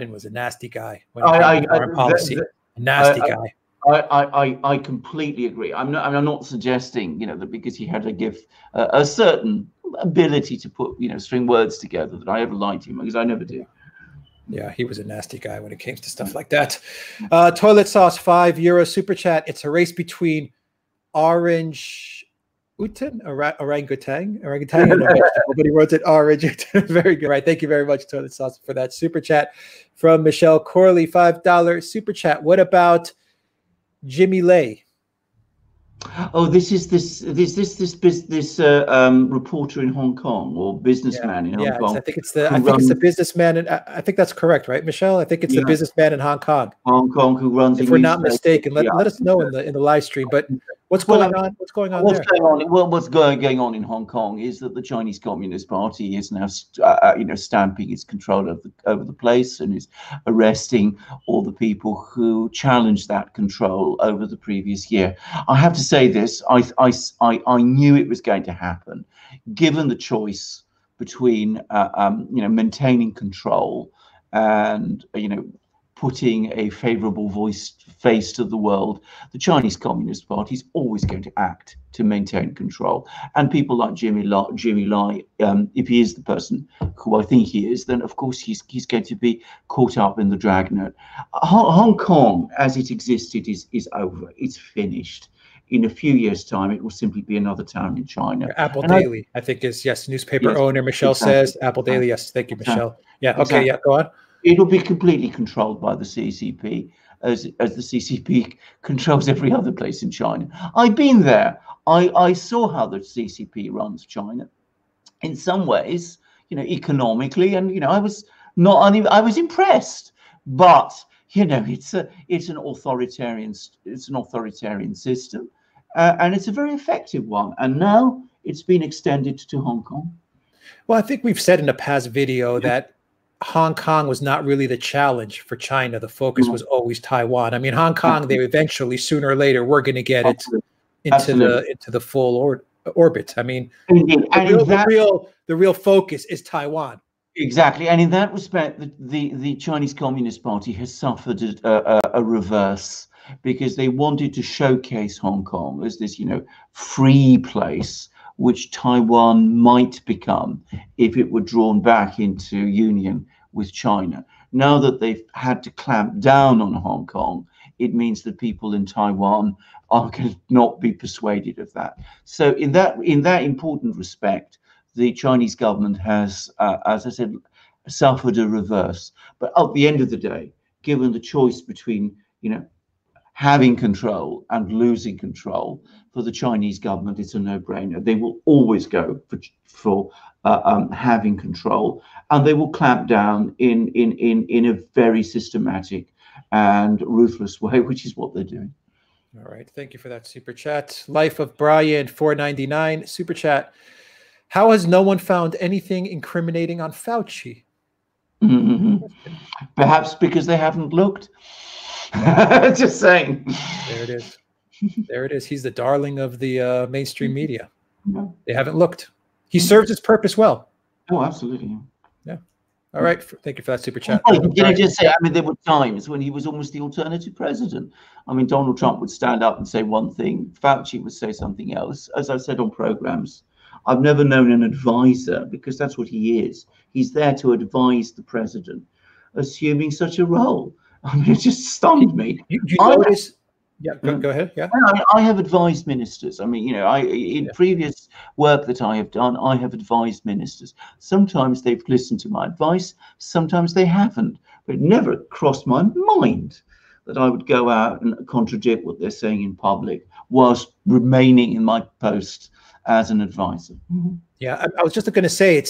Speaker 1: was a nasty guy when it came to foreign policy. Nasty guy.
Speaker 2: I completely agree. I'm not suggesting, that because he had to give a certain ability to put, string words together, that I ever liked him, because I never do.
Speaker 1: Yeah, he was a nasty guy when it came to stuff like that. Toilet Sauce, €5 super chat. It's a race between orangutan. Nobody wrote it orange. Very good. Right. Thank you very much, Toilet Sauce, for that super chat from Michelle Corley. $5 super chat. What about Jimmy Lai?
Speaker 2: Oh, this reporter in Hong Kong, or businessman in Hong Kong.
Speaker 1: I think it's the businessman, and I think that's correct, right, Michelle? I think it's the businessman in Hong Kong.
Speaker 2: Hong Kong who runs.
Speaker 1: If we're not mistaken, let us know in the live stream. But what's going on? What's going on there?
Speaker 2: What's going on in Hong Kong is that the Chinese Communist Party is now, stamping its control over the place, and is arresting all the people who challenged that control over the previous year. I have to say this: I knew it was going to happen, given the choice between maintaining control and putting a favorable face to the world. The Chinese Communist Party is always going to act to maintain control, and people like Jimmy Lai, if he is the person who I think he is, then of course he's going to be caught up in the dragnet. Hong Kong, as it existed, is over. It's finished. In a few years' time, it will simply be another town in China.
Speaker 1: Apple Daily, I think, is newspaper owner. Michelle says Apple Daily. Yes, thank you, Michelle. Yeah, okay, go on.
Speaker 2: It will be completely controlled by the CCP, as the CCP controls every other place in China. I've been there. I saw how the CCP runs China. In some ways, economically, and I was impressed. But it's an authoritarian system, and it's a very effective one. And now it's been extended to Hong Kong.
Speaker 1: Well, I think we've said in a past video that Hong Kong was not really the challenge for China. The focus was always Taiwan. I mean, Hong Kong, they eventually, sooner or later, were going to get it into the full orbit. I mean, the real focus is Taiwan.
Speaker 2: Exactly, and in that respect, the Chinese Communist Party has suffered a reverse, because they wanted to showcase Hong Kong as this, free place, which Taiwan might become if it were drawn back into union with China. Now that they've had to clamp down on Hong Kong, it means that people in Taiwan are going to not be persuaded of that. So in that important respect, the Chinese government has, as I said, suffered a reverse. But at the end of the day, given the choice between, having control and losing control, for the Chinese government, it's a no-brainer. They will always go for having control, and they will clamp down in a very systematic and ruthless way, which is what they're doing.
Speaker 1: All right, thank you for that super chat. Life of Brian, $4.99 super chat. How has no one found anything incriminating on Fauci?
Speaker 2: Perhaps because they haven't looked. Just saying.
Speaker 1: There it is. There it is. He's the darling of the mainstream media. They haven't looked. He serves his purpose well.
Speaker 2: Oh, absolutely.
Speaker 1: Yeah. All right. Thank you for that super chat.
Speaker 2: Can I just say, there were times when he was almost the alternative president. Donald Trump would stand up and say one thing. Fauci would say something else. As I've said on programs, I've never known an advisor, because that's what he is. He's there to advise the president, assuming such a role. It just stunned me.
Speaker 1: You notice Yeah, go ahead. Yeah.
Speaker 2: I have advised ministers. I mean, in previous work that I have done, I have advised ministers. Sometimes they've listened to my advice, sometimes they haven't. But it never crossed my mind that I would go out and contradict what they're saying in public whilst remaining in my post as an advisor.
Speaker 1: Yeah, I was just going to say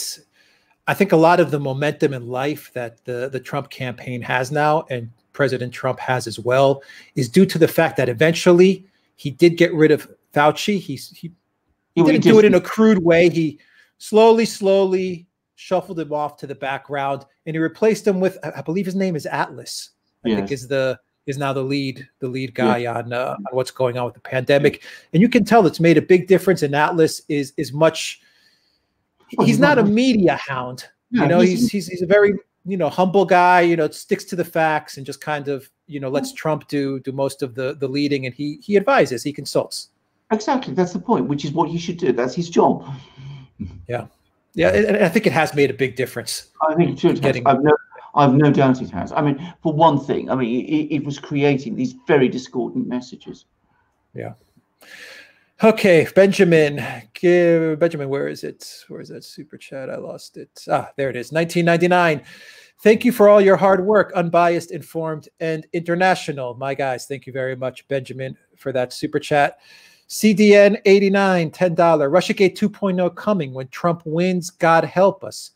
Speaker 1: I think a lot of the momentum in life that the Trump campaign has now, and President Trump has as well, is due to the fact that eventually he did get rid of Fauci. He didn't do it in a crude way. He slowly shuffled him off to the background, and he replaced him with, I believe his name is Atlas. I think is now the lead guy on what's going on with the pandemic. And you can tell it's made a big difference. And Atlas is much. He's not a media hound. No, he's a very humble guy. Sticks to the facts and just kind of lets Trump do most of the leading, and he advises, he consults.
Speaker 2: Exactly, that's the point. Which is what he should do. That's his job.
Speaker 1: Yeah, and I think it has made a big difference.
Speaker 2: I think it should. I've no doubt it has. I mean, for one thing, it was creating these very discordant messages.
Speaker 1: Yeah. Okay, Benjamin, where is it? Where is that super chat? I lost it. There it is. 1999. Thank you for all your hard work, unbiased, informed, and international. My guys, thank you very much, Benjamin, for that super chat. CDN 89, $10. Russiagate 2.0 coming when Trump wins. God help us.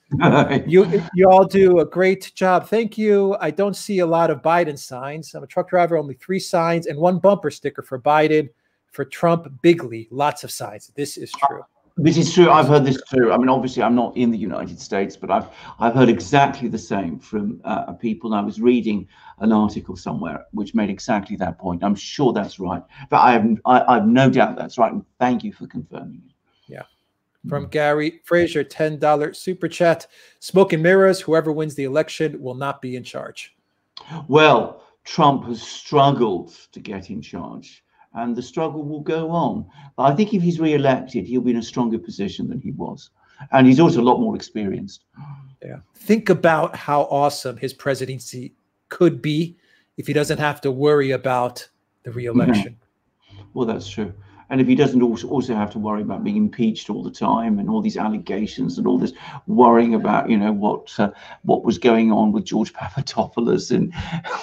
Speaker 1: You all do a great job. Thank you. I don't see a lot of Biden signs. I'm a truck driver, only 3 signs and 1 bumper sticker for Biden. For Trump, bigly, lots of signs. This is true.
Speaker 2: This is true. I've heard this too. I mean, obviously, I'm not in the United States, but I've heard exactly the same from people. And I was reading an article somewhere which made exactly that point. I'm sure that's right, but I have no doubt that's right. And thank you for confirming it.
Speaker 1: Yeah. From Gary Frazier, $10 super chat. Smoke and mirrors. Whoever wins the election will not be in charge.
Speaker 2: Well, Trump has struggled to get in charge, and the struggle will go on. But I think if he's re-elected, he'll be in a stronger position than he was. And he's also a lot more experienced.
Speaker 1: Yeah. Think about how awesome his presidency could be if he doesn't have to worry about the re-election.
Speaker 2: Well, that's true. And if he doesn't also have to worry about being impeached all the time and all these allegations and all this worrying about, what was going on with George Papadopoulos and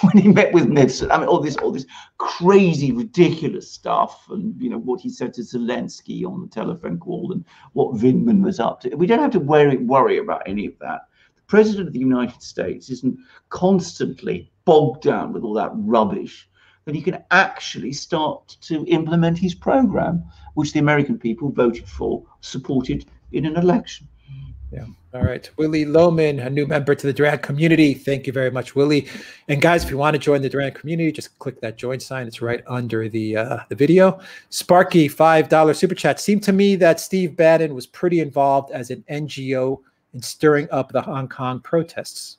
Speaker 2: when he met with Nixon. I mean, all this crazy, ridiculous stuff, and what he said to Zelensky on the telephone call and what Vindman was up to. We don't have to worry about any of that. The President of the United States isn't constantly bogged down with all that rubbish. That he can actually start to implement his program, which the American people voted for, supported in an election.
Speaker 1: Yeah. All right. Willie Lohman, a new member to the Duran community. Thank you very much, Willie. And guys, if you want to join the Duran community, just click that join sign. It's right under the video. Sparky, $5 super chat. Seemed to me that Steve Bannon was pretty involved as an NGO in stirring up the Hong Kong protests.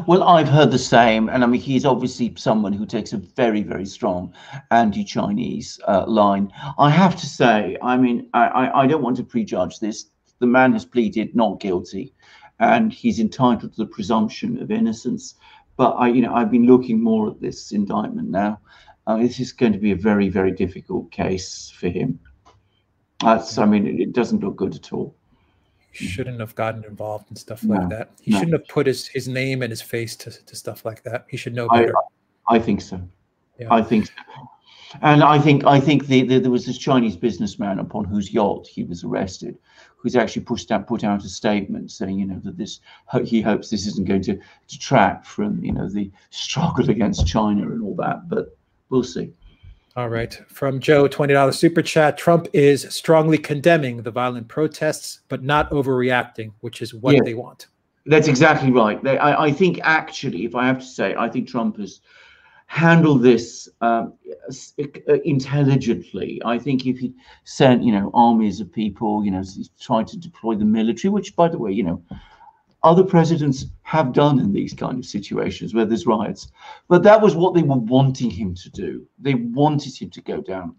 Speaker 2: Well, I've heard the same. And I mean, he's obviously someone who takes a very, very strong anti-Chinese line. I have to say, I mean, I don't want to prejudge this. The man has pleaded not guilty and he's entitled to the presumption of innocence. But I've been looking more at this indictment now. This is going to be a very, very difficult case for him. I mean, it doesn't look good at all.
Speaker 1: Shouldn't have gotten involved in stuff like that. He shouldn't have put his name and his face to stuff like that. He should know better.
Speaker 2: I think so.
Speaker 1: Yeah.
Speaker 2: I think so. And I think there was this Chinese businessman upon whose yacht he was arrested, who's actually put out a statement saying, that he hopes this isn't going to detract from the struggle against China and all that. But we'll see.
Speaker 1: All right. From Joe, $20 super chat. Trump is strongly condemning the violent protests, but not overreacting, which is what they want.
Speaker 2: That's exactly right. I think actually, if I have to say, I think Trump has handled this intelligently. I think if he sent, armies of people, tried to deploy the military, which, by the way, other presidents have done in these kind of situations where there's riots. But that was what they were wanting him to do. They wanted him to go down,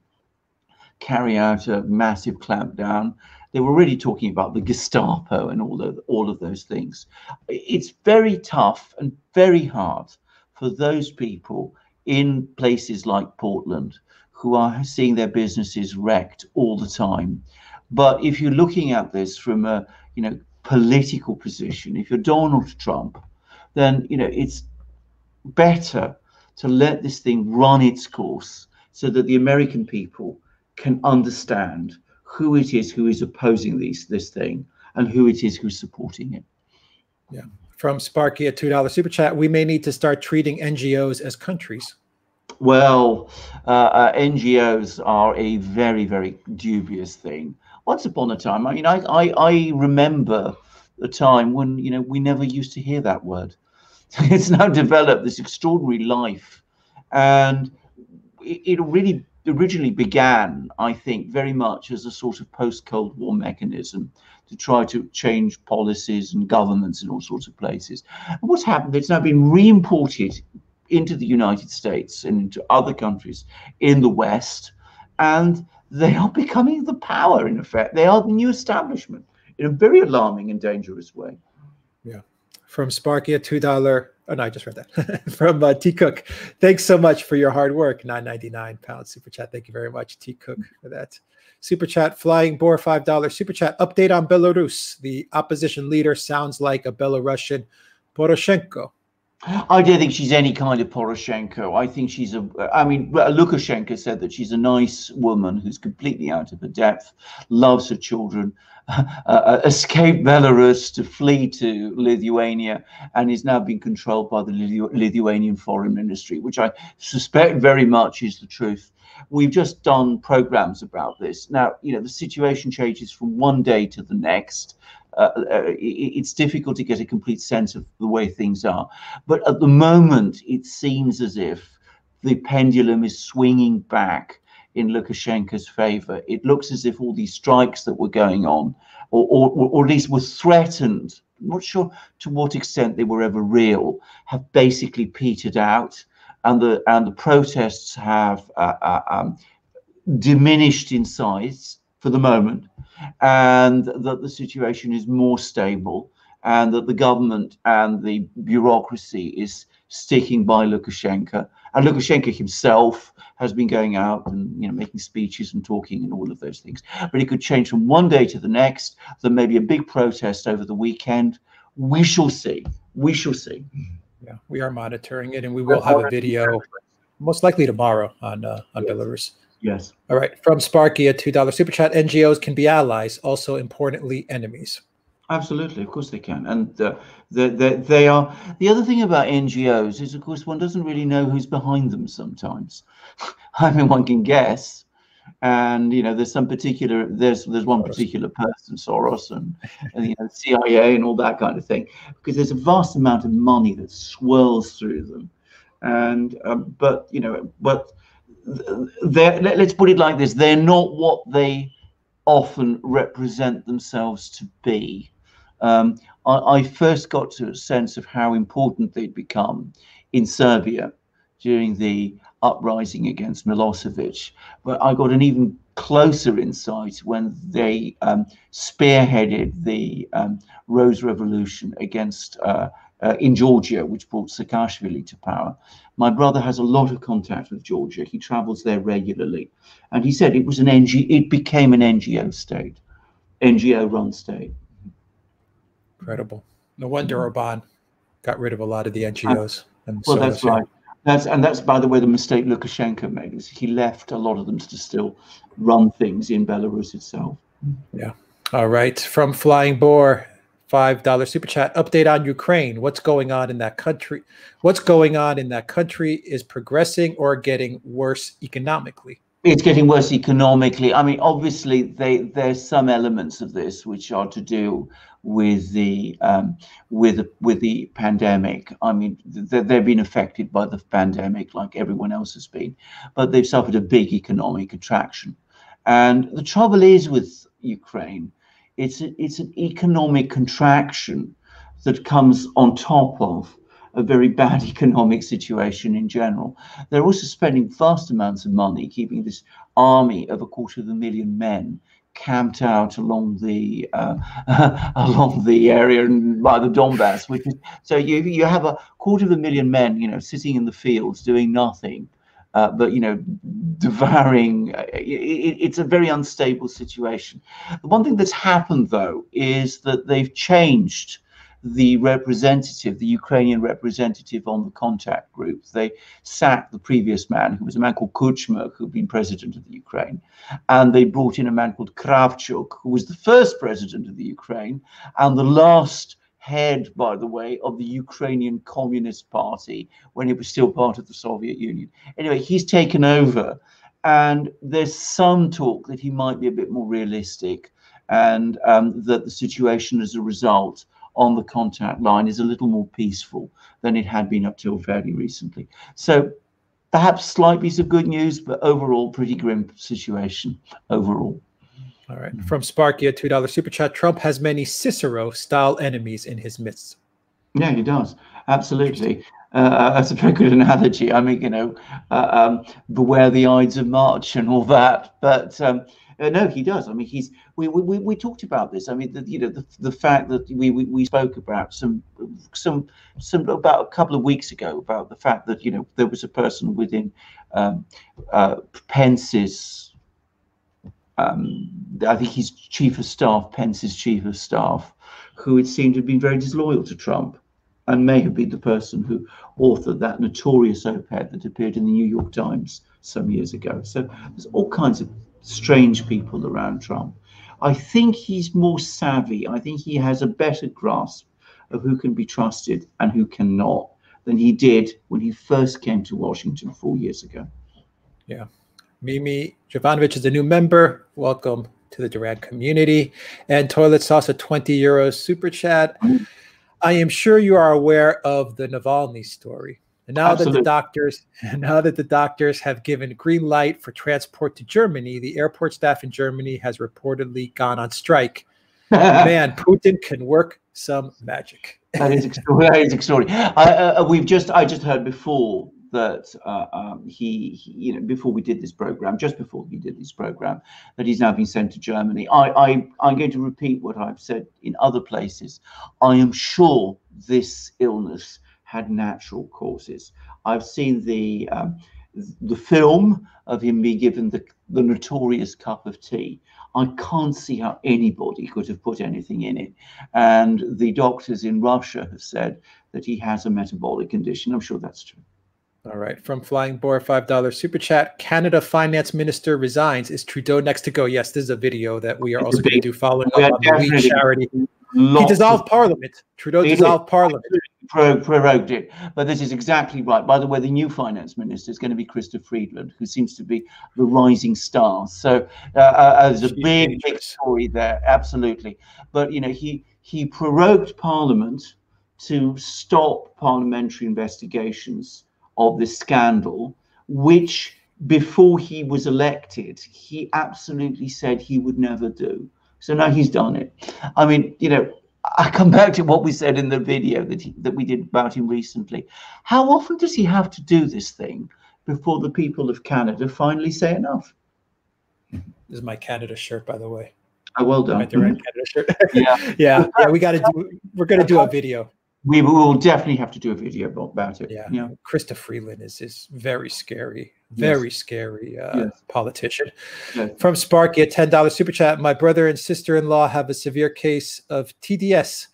Speaker 2: carry out a massive clampdown. They were already talking about the Gestapo and all of those things. It's very tough and very hard for those people in places like Portland who are seeing their businesses wrecked all the time. But if you're looking at this from a political position, if you're Donald Trump, then it's better to let this thing run its course so that the American people can understand who it is who is opposing this thing and who it is who's supporting it.
Speaker 1: Yeah. From Sparky, a $2 super chat, we may need to start treating NGOs as countries.
Speaker 2: Well, NGOs are a very, very dubious thing. Once upon a time, I mean, I remember a time when, we never used to hear that word. It's now developed this extraordinary life. And it really originally began, I think, very much as a sort of post-Cold War mechanism to try to change policies and governments in all sorts of places. And what's happened, it's now been re-imported into the United States and into other countries in the West, and they are becoming the power, in effect. They are the new establishment in a very alarming and dangerous way.
Speaker 1: Yeah. From Sparky, a $2. Oh, no, I just read that. From T. Cook, thanks so much for your hard work. £9.99 super chat. Thank you very much, T. Cook, for that. Super chat, Flying Boar, $5 super chat. Update on Belarus. The opposition leader sounds like a Belarusian Poroshenko.
Speaker 2: I don't think she's any kind of Poroshenko. I think she's Lukashenko said that she's a nice woman who's completely out of her depth, loves her children, escaped Belarus to flee to Lithuania, and is now being controlled by the Lithuanian foreign ministry, which I suspect very much is the truth. We've just done programs about this. Now, the situation changes from one day to the next. It's difficult to get a complete sense of the way things are. But at the moment, it seems as if the pendulum is swinging back in Lukashenko's favor. It looks as if all these strikes that were going on, or at least were threatened, I'm not sure to what extent they were ever real, have basically petered out, and the protests have diminished in size for the moment, and that the situation is more stable, and that the government and the bureaucracy is sticking by Lukashenko. And Lukashenko himself has been going out and making speeches and talking and all of those things. But it could change from one day to the next. There may be a big protest over the weekend. We shall see. We shall see.
Speaker 1: Yeah, we are monitoring it, and we will have a video most likely tomorrow on Belarus.
Speaker 2: Yes.
Speaker 1: All right. From Sparky, a $2 super chat. NGOs can be allies, also importantly, enemies.
Speaker 2: Absolutely, of course they can, and they are. The other thing about NGOs is, of course, one doesn't really know who's behind them sometimes. I mean, one can guess, and there's some particular there's one particular person, Soros, and CIA and all that kind of thing, because there's a vast amount of money that swirls through them, and let's put it like this: they're not what they often represent themselves to be. I first got to a sense of how important they'd become in Serbia during the uprising against Milosevic, but I got an even closer insight when they spearheaded the Rose Revolution against in Georgia, which brought Saakashvili to power. My brother has a lot of contact with Georgia. He travels there regularly, and he said it was it became an NGO state, NGO-run state.
Speaker 1: Incredible. No wonder Orban got rid of a lot of the NGOs.
Speaker 2: Well, that's right. That's by the way the mistake Lukashenko made, is he left a lot of them to still run things in Belarus itself.
Speaker 1: Yeah. All right. From Flying Boar, $5 super chat. Update on Ukraine. What's going on in that country? What's going on in that country? Is progressing or getting worse economically?
Speaker 2: It's getting worse economically. I mean, obviously, there's some elements of this which are to do with the pandemic. I mean, they've been affected by the pandemic like everyone else has been, but they've suffered a big economic contraction. And the trouble is with Ukraine, it's an economic contraction that comes on top of a very bad economic situation in general. They're also spending vast amounts of money keeping this army of 250,000 men camped out along the area and by the Donbass, which is, so you have 250,000 men, sitting in the fields doing nothing, but devouring. It's a very unstable situation. The one thing that's happened, though, is that they've changed the Ukrainian representative on the contact group. They sacked the previous man, who was a man called Kuchma, who'd been president of the Ukraine, and they brought in a man called Kravchuk, who was the first president of the Ukraine and the last head, by the way, of the Ukrainian Communist Party when it was still part of the Soviet Union. Anyway, he's taken over, and there's some talk that he might be a bit more realistic, and that the situation as a result on the contact line is a little more peaceful than it had been up till fairly recently. So perhaps slight piece of good news, but overall pretty grim situation overall.
Speaker 1: All right. From Sparky, a $2 super chat. Trump has many Cicero-style enemies in his midst.
Speaker 2: Yeah, he does. Absolutely. That's a very good analogy. I mean, beware the Ides of March and all that. But no, he does. I mean, we talked about this. I mean, the fact that we spoke about some about a couple of weeks ago about the fact that there was a person within Pence's. I think he's chief of staff, Pence's chief of staff, who it seemed to have been very disloyal to Trump, and may have been the person who authored that notorious op-ed that appeared in the New York Times some years ago. So there's all kinds of strange people around Trump. I think he's more savvy. I think he has a better grasp of who can be trusted and who cannot than he did when he first came to Washington 4 years ago.
Speaker 1: Yeah. Mimi Jovanovic is a new member. Welcome to the Duran community. And Toilet Sauce, a 20 euros super chat. I am sure you are aware of the Navalny story. And now that the doctors have given green light for transport to Germany, the airport staff in Germany has reportedly gone on strike. Man, Putin can work some magic.
Speaker 2: That is extraordinary. I just heard before that before we did this program, just before we did this program, that he's now been sent to Germany. I'm going to repeat what I've said in other places. I am sure this illness had natural causes. I've seen the film of him being given the notorious cup of tea. I can't see how anybody could have put anything in it. And the doctors in Russia have said that he has a metabolic condition. I'm sure that's true.
Speaker 1: All right. From Flying Boar, $5 super chat. Canada finance minister resigns. Is Trudeau next to go? Yes, this is a video that we are also going to do following up on the Week charity. He dissolved Parliament. Trudeau dissolved Parliament.
Speaker 2: Prorogued it. But this is exactly right. By the way, the new finance minister is going to be Chrystia Freeland, who seems to be the rising star. So there's a big story there. Absolutely. But, he prorogued Parliament to stop parliamentary investigations of this scandal, which before he was elected, he absolutely said he would never do. So now he's done it. I mean, I come back to what we said in the video that we did about him recently. How often does he have to do this thing before the people of Canada finally say enough?
Speaker 1: This is my Canada shirt, by the way.
Speaker 2: Oh, well done.
Speaker 1: My Canada shirt. yeah. We're going to do a video.
Speaker 2: We will definitely have to do a video about it.
Speaker 1: Yeah. Chrystia Freeland is very scary, very scary politician. Yes. From Sparky, a $10 super chat. My brother and sister-in-law have a severe case of TDS.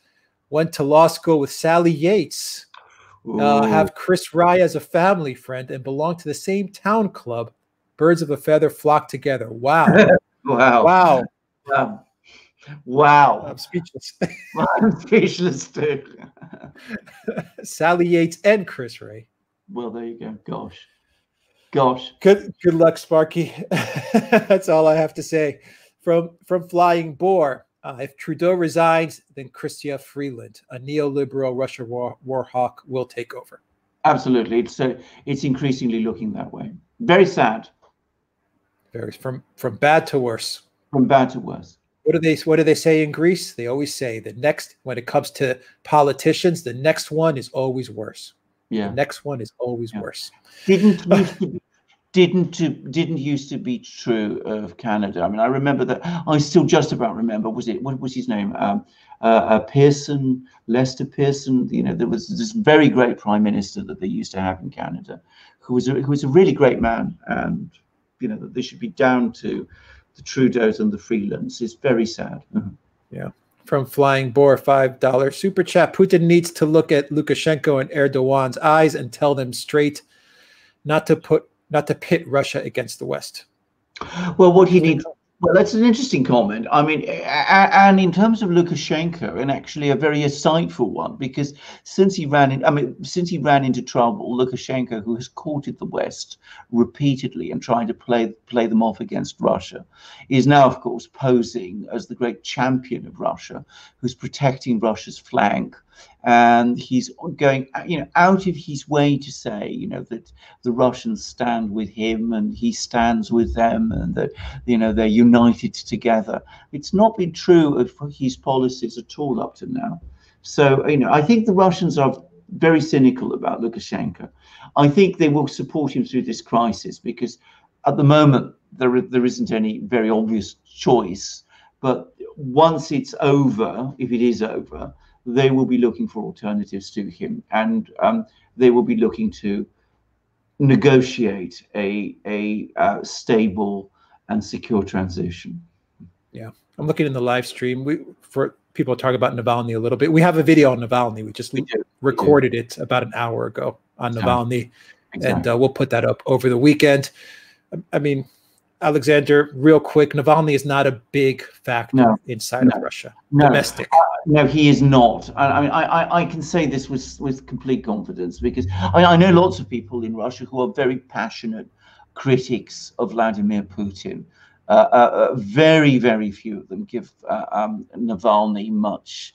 Speaker 1: Went to law school with Sally Yates. Have Chris Rye as a family friend and belong to the same town club. Birds of a feather flock together. Wow.
Speaker 2: Wow.
Speaker 1: I'm speechless.
Speaker 2: I'm speechless too.
Speaker 1: Sally Yates and Chris Ray.
Speaker 2: Well, there you go. Gosh.
Speaker 1: Good luck, Sparky. That's all I have to say. From Flying Boar, if Trudeau resigns, then Chrystia Freeland, a neoliberal Russia war hawk, will take over.
Speaker 2: Absolutely. It's increasingly looking that way. Very sad.
Speaker 1: From bad to worse.
Speaker 2: From bad to worse.
Speaker 1: What do they say in Greece? They always say when it comes to politicians, the next one is always worse.
Speaker 2: Yeah.
Speaker 1: The next one is always worse.
Speaker 2: Didn't used to be true of Canada. I mean, I remember that. I still just about remember. What was his name? Pearson, Lester Pearson. There was this very great prime minister that they used to have in Canada, who was a really great man, and that they should be down to the Trudeaus and the Freelands is very sad.
Speaker 1: Yeah. From Flying Boar, $5 super chat. Putin needs to look at Lukashenko and Erdogan's eyes and tell them straight not to pit Russia against the West.
Speaker 2: Well, what he needs. Well, that's an interesting comment. I mean, and in terms of Lukashenko, and actually a very insightful one, because since he ran into trouble, Lukashenko, who has courted the West repeatedly and trying to play them off against Russia, is now, of course, posing as the great champion of Russia, who's protecting Russia's flank. And he's going, out of his way to say, that the Russians stand with him and he stands with them, and that, they're united together. It's not been true of his policies at all up to now. So, I think the Russians are very cynical about Lukashenko. I think they will support him through this crisis because at the moment there isn't any very obvious choice. But once it's over, if it is over, they will be looking for alternatives to him, and they will be looking to negotiate a stable and secure transition.
Speaker 1: Yeah, I'm looking in the live stream. For people talk about Navalny a little bit. We have a video on Navalny. We just recorded it about an hour ago on Navalny, and we'll put that up over the weekend. I mean, Alexander, real quick, Navalny is not a big factor inside of Russia. Domestic.
Speaker 2: No, he is not. I mean, I can say this with complete confidence because I know lots of people in Russia who are very passionate critics of Vladimir Putin. Very, very few of them give Navalny much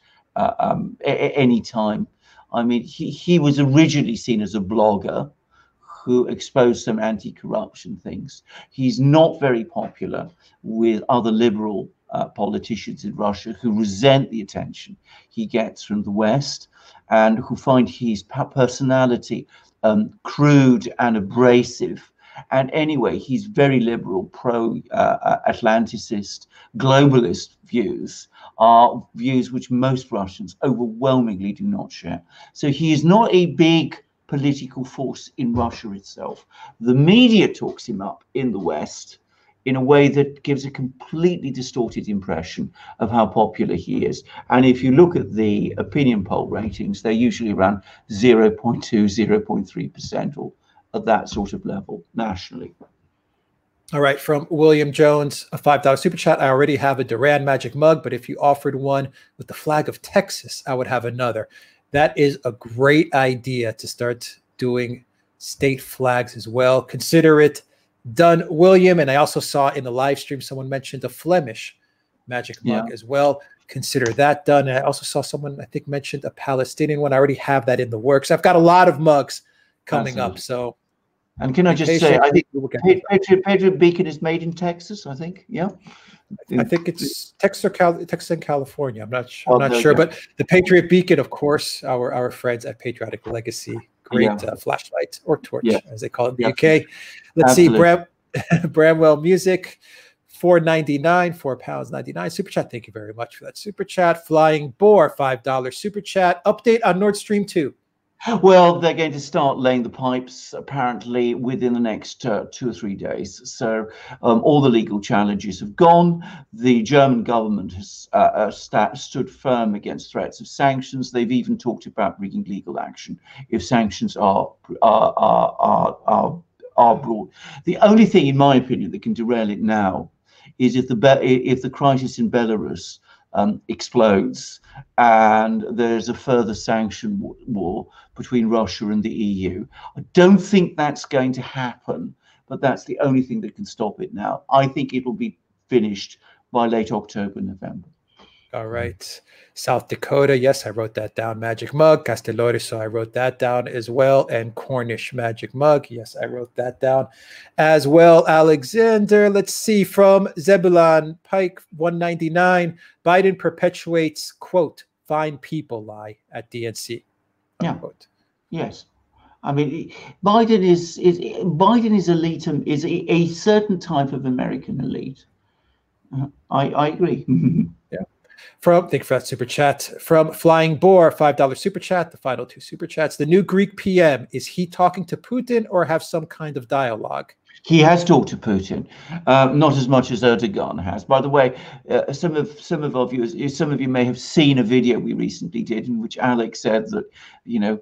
Speaker 2: any time. I mean, he was originally seen as a blogger who exposed some anti-corruption things. He's not very popular with other liberal politicians in Russia who resent the attention he gets from the West and who find his personality crude and abrasive. And anyway, he's very liberal, pro-Atlanticist, globalist views are views which most Russians overwhelmingly do not share. So he is not a big political force in Russia itself. The media talks him up in the West in a way that gives a completely distorted impression of how popular he is. And if you look at the opinion poll ratings, they're usually around 0.2, 0.3% or at that sort of level nationally.
Speaker 1: All right, from William Jones, a $5 super chat. I already have a Duran Magic mug, but if you offered one with the flag of Texas, I would have another. That is a great idea to start doing state flags as well. Consider it done, William. And I also saw in the live stream someone mentioned a Flemish magic mug as well. Consider that done. And I also saw someone, I think, mentioned a Palestinian one. I already have that in the works. I've got a lot of mugs coming up. So,
Speaker 2: and can I just say, I think Patriot Beacon is made in Texas, I think. Yeah.
Speaker 1: I think it's Texas and California. I'm not sure, but the Patriot Beacon, of course, our friends at Patriotic Legacy, great flashlight or torch, as they call it in the UK. Let's see, Bramwell Music, $4.99, £4.99 super chat. Thank you very much for that super chat. Flying Boar, $5 super chat. Update on Nord Stream 2.
Speaker 2: Well, they're going to start laying the pipes apparently within the next 2 or 3 days. So all the legal challenges have gone. The German government has stood firm against threats of sanctions. They've even talked about bringing legal action if sanctions are brought. The only thing, in my opinion, that can derail it now is if the crisis in Belarus explodes and there's a further sanction war between Russia and the EU. I don't think that's going to happen, but that's the only thing that can stop it now. I think it'll be finished by late October, November.
Speaker 1: All right. South Dakota, yes, I wrote that down. Magic mug. Castellorizo, I wrote that down as well. And Cornish magic mug, yes, I wrote that down as well. Alexander, let's see, from Zebulon Pike, $1.99. Biden perpetuates, quote, fine people lie at DNC. Unquote.
Speaker 2: Yeah. Yes. I mean, Biden is elite, is a certain type of American elite. I agree.
Speaker 1: Yeah. Thank you for that super chat. From Flying Boar, $5 super chat, the final 2 super chats. The new Greek PM, is he talking to Putin or have some kind of dialogue?
Speaker 2: He has talked to Putin, not as much as Erdogan has. By the way, some of our viewers, some of you may have seen a video we recently did in which Alex said that, you know,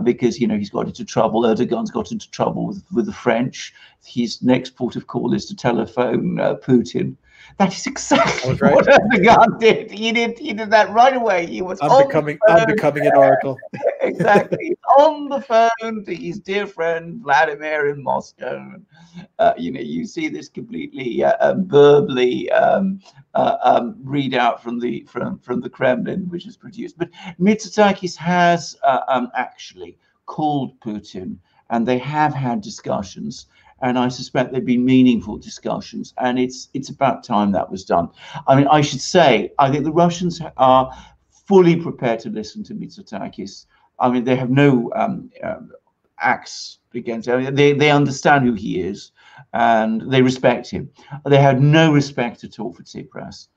Speaker 2: because he's got into trouble, Erdogan's got into trouble with the French. His next port of call is to telephone Putin. That is exactly what Erdogan did. He did that right away. He was
Speaker 1: I'm becoming an oracle.
Speaker 2: Exactly. On the phone to his dear friend Vladimir in Moscow. You see this completely verbally readout from the Kremlin, which is produced. But Mitsotakis has actually called Putin, and they have had discussions. And I suspect they've been meaningful discussions, and it's about time that was done. I mean, I should say, I think the Russians are fully prepared to listen to Mitsotakis. I mean, they have no acts against him. They understand who he is, and they respect him. They had no respect at all for Tsipras.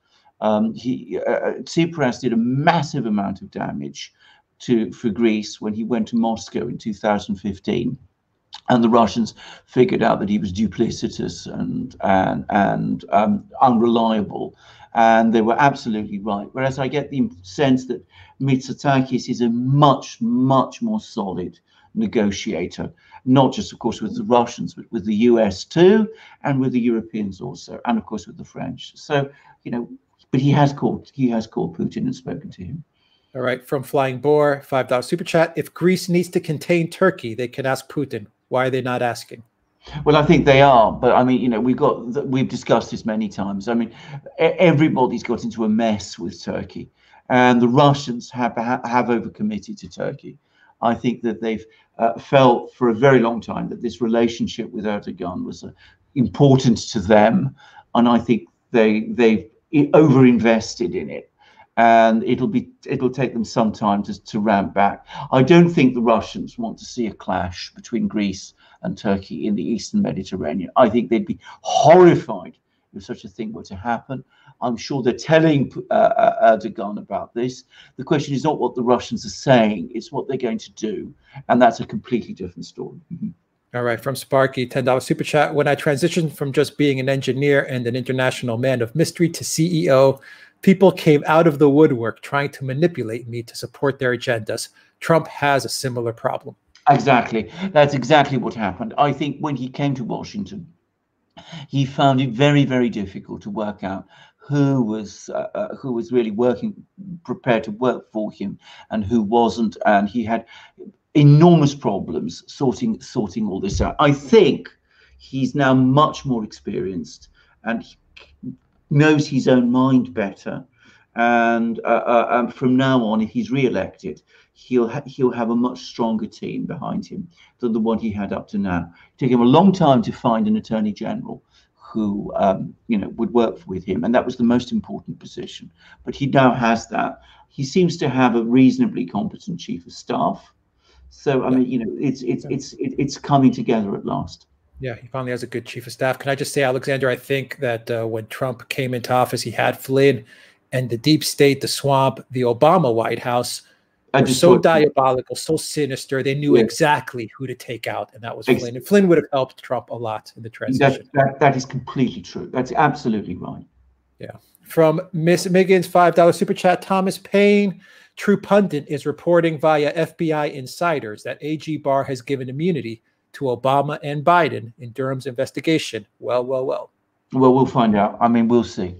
Speaker 2: Tsipras did a massive amount of damage for Greece when he went to Moscow in 2015. And the Russians figured out that he was duplicitous and unreliable, and they were absolutely right. Whereas I get the sense that Mitsotakis is a much more solid negotiator, not just, of course, with the Russians, but with the US too, and with the Europeans also, and of course with the French. So, but he has called Putin and spoken to him.
Speaker 1: All right, from Flying Boar, $5 super chat. If Greece needs to contain Turkey, they can ask Putin. Why are they not asking?
Speaker 2: Well, I think they are, but I mean, we've discussed this many times. I mean, everybody's got into a mess with Turkey, and the Russians have overcommitted to Turkey. I think that they've felt for a very long time that this relationship with Erdogan was important to them, and I think they've overinvested in it. And it'll take them some time to ramp back. I don't think the Russians want to see a clash between Greece and Turkey in the Eastern Mediterranean. I think they'd be horrified if such a thing were to happen. I'm sure they're telling Erdogan about this. The question is not what the Russians are saying, it's what they're going to do. And that's a completely different story.
Speaker 1: All right, from Sparky, $10 super chat. When I transitioned from just being an engineer and an international man of mystery to CEO, people came out of the woodwork trying to manipulate me to support their agendas. Trump has a similar problem.
Speaker 2: Exactly. That's exactly what happened. I think when he came to Washington, he found it very, very difficult to work out who was really prepared to work for him and who wasn't. And he had enormous problems sorting all this out. I think he's now much more experienced and knows his own mind better, and from now on, if he's re-elected, he'll have a much stronger team behind him than the one he had up to now. It took him a long time to find an attorney general who would work with him, and that was the most important position. But he now has that. He seems to have a reasonably competent chief of staff. So I mean, it's coming together at last.
Speaker 1: Yeah, he finally has a good chief of staff. Can I just say, Alexander, I think that when Trump came into office, he had Flynn and the deep state, the swamp, the Obama White House were so diabolical, so sinister. They knew exactly who to take out, and that was Flynn. And Flynn would have helped Trump a lot in the transition.
Speaker 2: That is completely true. That's absolutely right.
Speaker 1: Yeah. From Miss Miggins, $5 super chat. Thomas Paine, True Pundit, is reporting via FBI insiders that AG Barr has given immunity to Obama and Biden in Durham's investigation. Well,
Speaker 2: we'll find out. I mean, we'll see.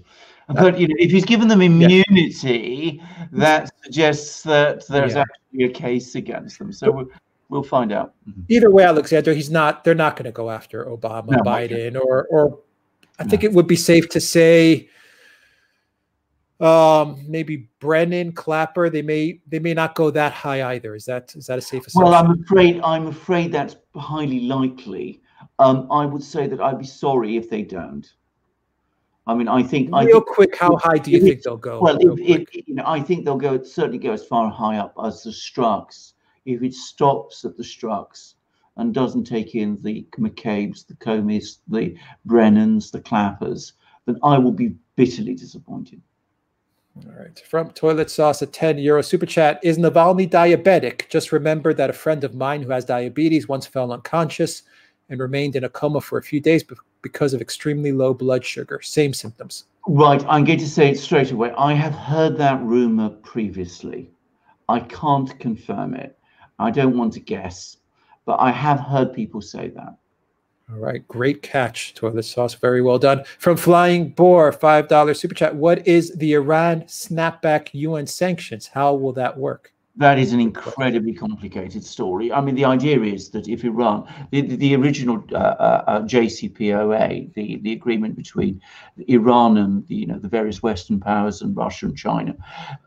Speaker 2: But if he's given them immunity, that suggests that there's actually a case against them. So we'll find out.
Speaker 1: Either way, Alexander, they're not going to go after Obama, Biden, or I think it would be safe to say maybe Brennan, Clapper. They may not go that high either. Is that a safe assumption?
Speaker 2: Well, I'm afraid that's highly likely. I would say that I'd be sorry if they don't. I mean, I think
Speaker 1: quick, how high do you think they'll go?
Speaker 2: Well, I think they'll certainly go as far high up as the Strzok's. If it stops at the Strzok's and doesn't take in the McCabe's, the Comeys, the Brennans, the Clappers, then I will be bitterly disappointed.
Speaker 1: All right. From Toilet Sauce, a 10 euro super chat. Is Navalny diabetic? Just remember that a friend of mine who has diabetes once fell unconscious and remained in a coma for a few days because of extremely low blood sugar. Same symptoms.
Speaker 2: Right. I'm going to say it straight away. I have heard that rumor previously. I can't confirm it. I don't want to guess, but I have heard people say that.
Speaker 1: All right. Great catch, Toilet Sauce. Very well done. From Flying Boar, $5 super chat. What is the Iran snapback UN sanctions? How will that work?
Speaker 2: That is an incredibly complicated story. I mean, the idea is that if Iran, the original JCPOA, the agreement between Iran and the various Western powers and Russia and China,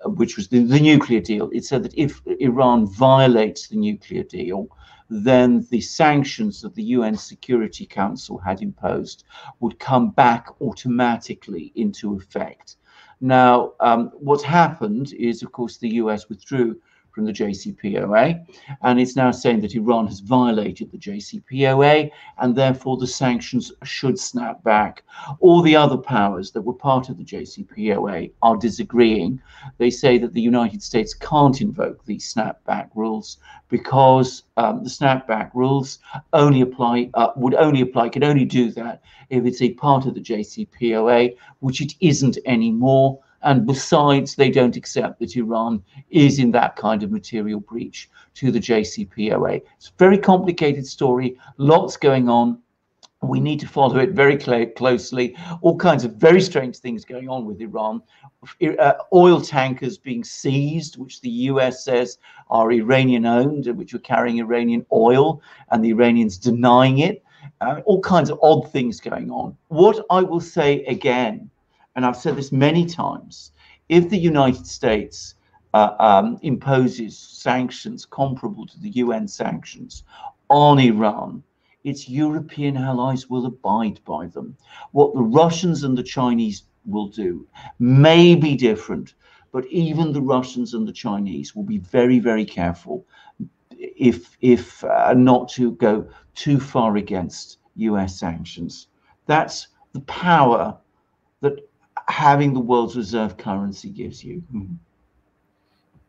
Speaker 2: which was the nuclear deal, it said that if Iran violates the nuclear deal, then the sanctions that the UN Security Council had imposed would come back automatically into effect. Now, what's happened is, of course, the US withdrew from the JCPOA, and it's now saying that Iran has violated the JCPOA, and therefore the sanctions should snap back. All the other powers that were part of the JCPOA are disagreeing. They say that the United States can't invoke these snapback rules because the snapback rules only apply, can only do that if it's a part of the JCPOA, which it isn't anymore. And besides, they don't accept that Iran is in that kind of material breach to the JCPOA. It's a very complicated story, lots going on. We need to follow it very closely. All kinds of very strange things going on with Iran. Oil tankers being seized, which the US says are Iranian owned, which are carrying Iranian oil, and the Iranians denying it. All kinds of odd things going on. What I will say again, and I've said this many times, if the United States imposes sanctions comparable to the UN sanctions on Iran, its European allies will abide by them. What the Russians and the Chinese will do may be different, but even the Russians and the Chinese will be very, very careful if not to go too far against US sanctions. That's the power that having the world's reserve currency gives you.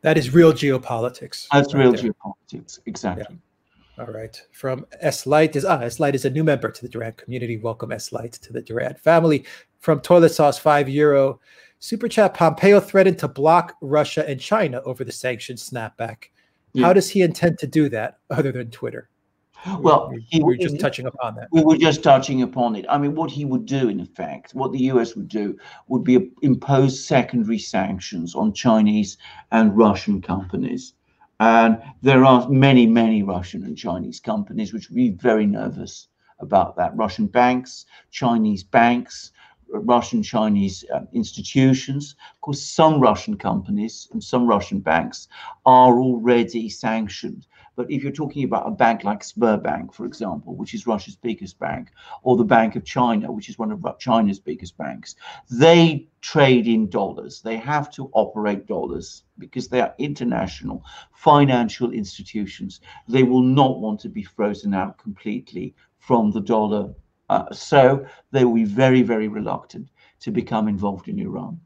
Speaker 1: That is real geopolitics.
Speaker 2: That's real geopolitics, exactly.
Speaker 1: Yeah. All right. From S Light is a new member to the Durand community. Welcome S Light to the Durand family. From Toilet Sauce, €5 super chat. Pompeo threatened to block Russia and China over the sanctions snapback. Yeah. How does he intend to do that other than Twitter?
Speaker 2: Well,
Speaker 1: we're just touching upon that.
Speaker 2: We were just touching upon it. I mean, what he would do, in effect, what the US would do, would be impose secondary sanctions on Chinese and Russian companies. And there are many, many Russian and Chinese companies which would be very nervous about that. Russian banks, Chinese banks, Russian-Chinese institutions. Of course, some Russian companies and some Russian banks are already sanctioned. But if you're talking about a bank like Sberbank, for example, which is Russia's biggest bank, or the Bank of China, which is one of China's biggest banks, they trade in dollars. They have to operate dollars because they are international financial institutions. They will not want to be frozen out completely from the dollar. So they will be very, very reluctant to become involved in Iran.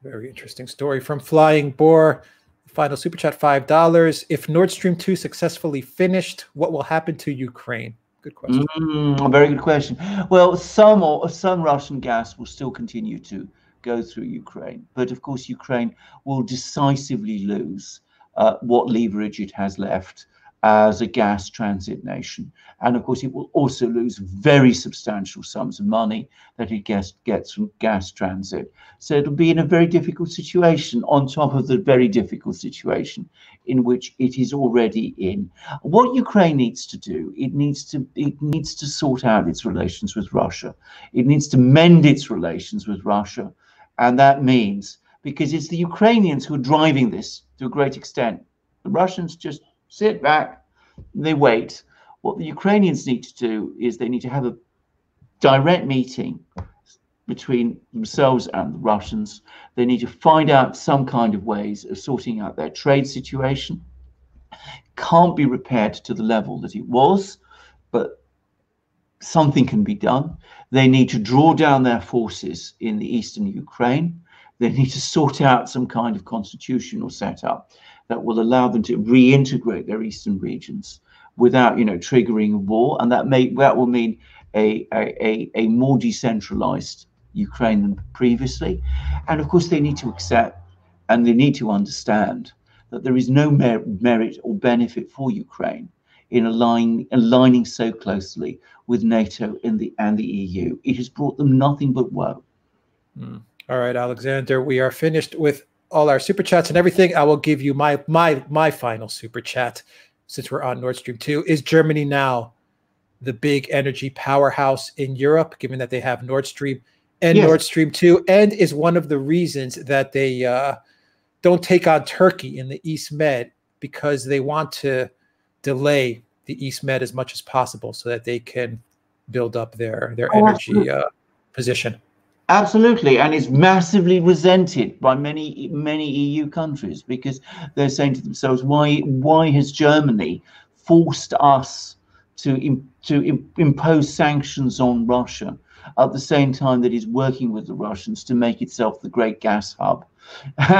Speaker 1: Very interesting story. From Flying Boar, final super chat, $5. If Nord Stream 2 successfully finished, what will happen to Ukraine? Good question.
Speaker 2: A very good question. Well, some Russian gas will still continue to go through Ukraine. But of course, Ukraine will decisively lose what leverage it has left as a gas transit nation. And of course, it will also lose very substantial sums of money that it gets from gas transit. So it'll be in a very difficult situation on top of the very difficult situation in which it is already in. What Ukraine needs to do, it needs to sort out its relations with Russia. It needs to mend its relations with Russia. And that means, because it's the Ukrainians who are driving this to a great extent, the Russians just sit back, they wait. What the Ukrainians need to do is they need to have a direct meeting between themselves and the Russians. They need to find out some kind of ways of sorting out their trade situation. Can't be repaired to the level that it was, but something can be done. They need to draw down their forces in the eastern Ukraine. They need to sort out some kind of constitutional setup that will allow them to reintegrate their eastern regions without, triggering a war, and that will mean a more decentralized Ukraine than previously. And of course, they need to accept and they need to understand that there is no merit or benefit for Ukraine in aligning so closely with NATO and the EU. It has brought them nothing but woe.
Speaker 1: All right, Alexander, we are finished with all our super chats and everything. I will give you my final super chat since we're on Nord Stream 2. Is Germany now the big energy powerhouse in Europe, given that they have Nord Stream and Nord Stream 2, and is one of the reasons that they don't take on Turkey in the East Med, because they want to delay the East Med as much as possible so that they can build up their energy position?
Speaker 2: Absolutely, and it's massively resented by many EU countries, because they're saying to themselves, why has Germany forced us to impose sanctions on Russia at the same time that it's working with the Russians to make itself the great gas hub?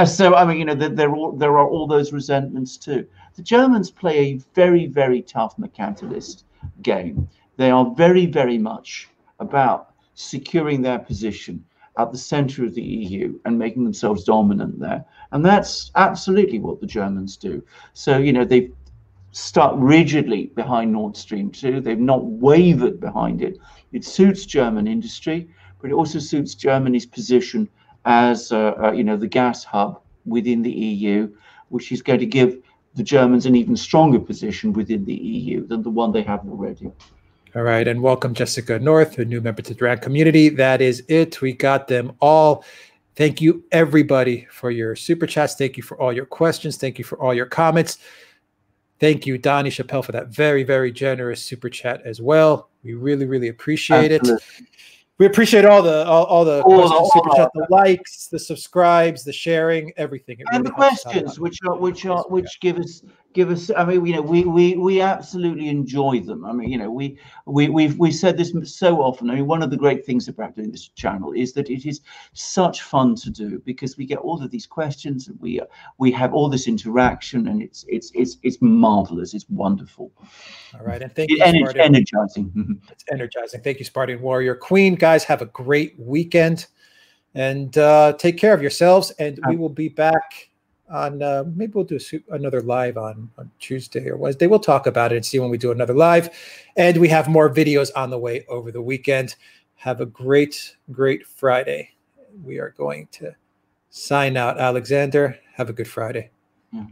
Speaker 2: So I mean, there are all those resentments too. The Germans play a very, very tough mercantilist game. They are very, very much about securing their position at the center of the EU and making themselves dominant there. And that's absolutely what the Germans do. So, they've stuck rigidly behind Nord Stream 2. They've not wavered behind it. It suits German industry, but it also suits Germany's position as, the gas hub within the EU, which is going to give the Germans an even stronger position within the EU than the one they have already.
Speaker 1: All right, and welcome Jessica North, a new member to the Duran community. That is it. We got them all. Thank you, everybody, for your super chats. Thank you for all your questions. Thank you for all your comments. Thank you, Donnie Chappelle, for that very, very generous super chat as well. We really, really appreciate it. We appreciate all the questions, super chat, the likes, the subscribes, the sharing, everying.
Speaker 2: And the questions, which give us. I mean, we absolutely enjoy them. I mean, we've said this so often. I mean, one of the great things about doing this channel is that it is such fun to do, because we get all of these questions and we have all this interaction, and it's marvelous. It's wonderful.
Speaker 1: All right, and thank you.
Speaker 2: It's energizing.
Speaker 1: It's energizing. Thank you, Spartan Warrior Queen. Guys, have a great weekend, and take care of yourselves. And we will be back on maybe we'll do another live on Tuesday or Wednesday. We'll talk about it and see when we do another live. And we have more videos on the way over the weekend. Have a great, great Friday. We are going to sign out. Alexander, have a good Friday.
Speaker 2: Yeah.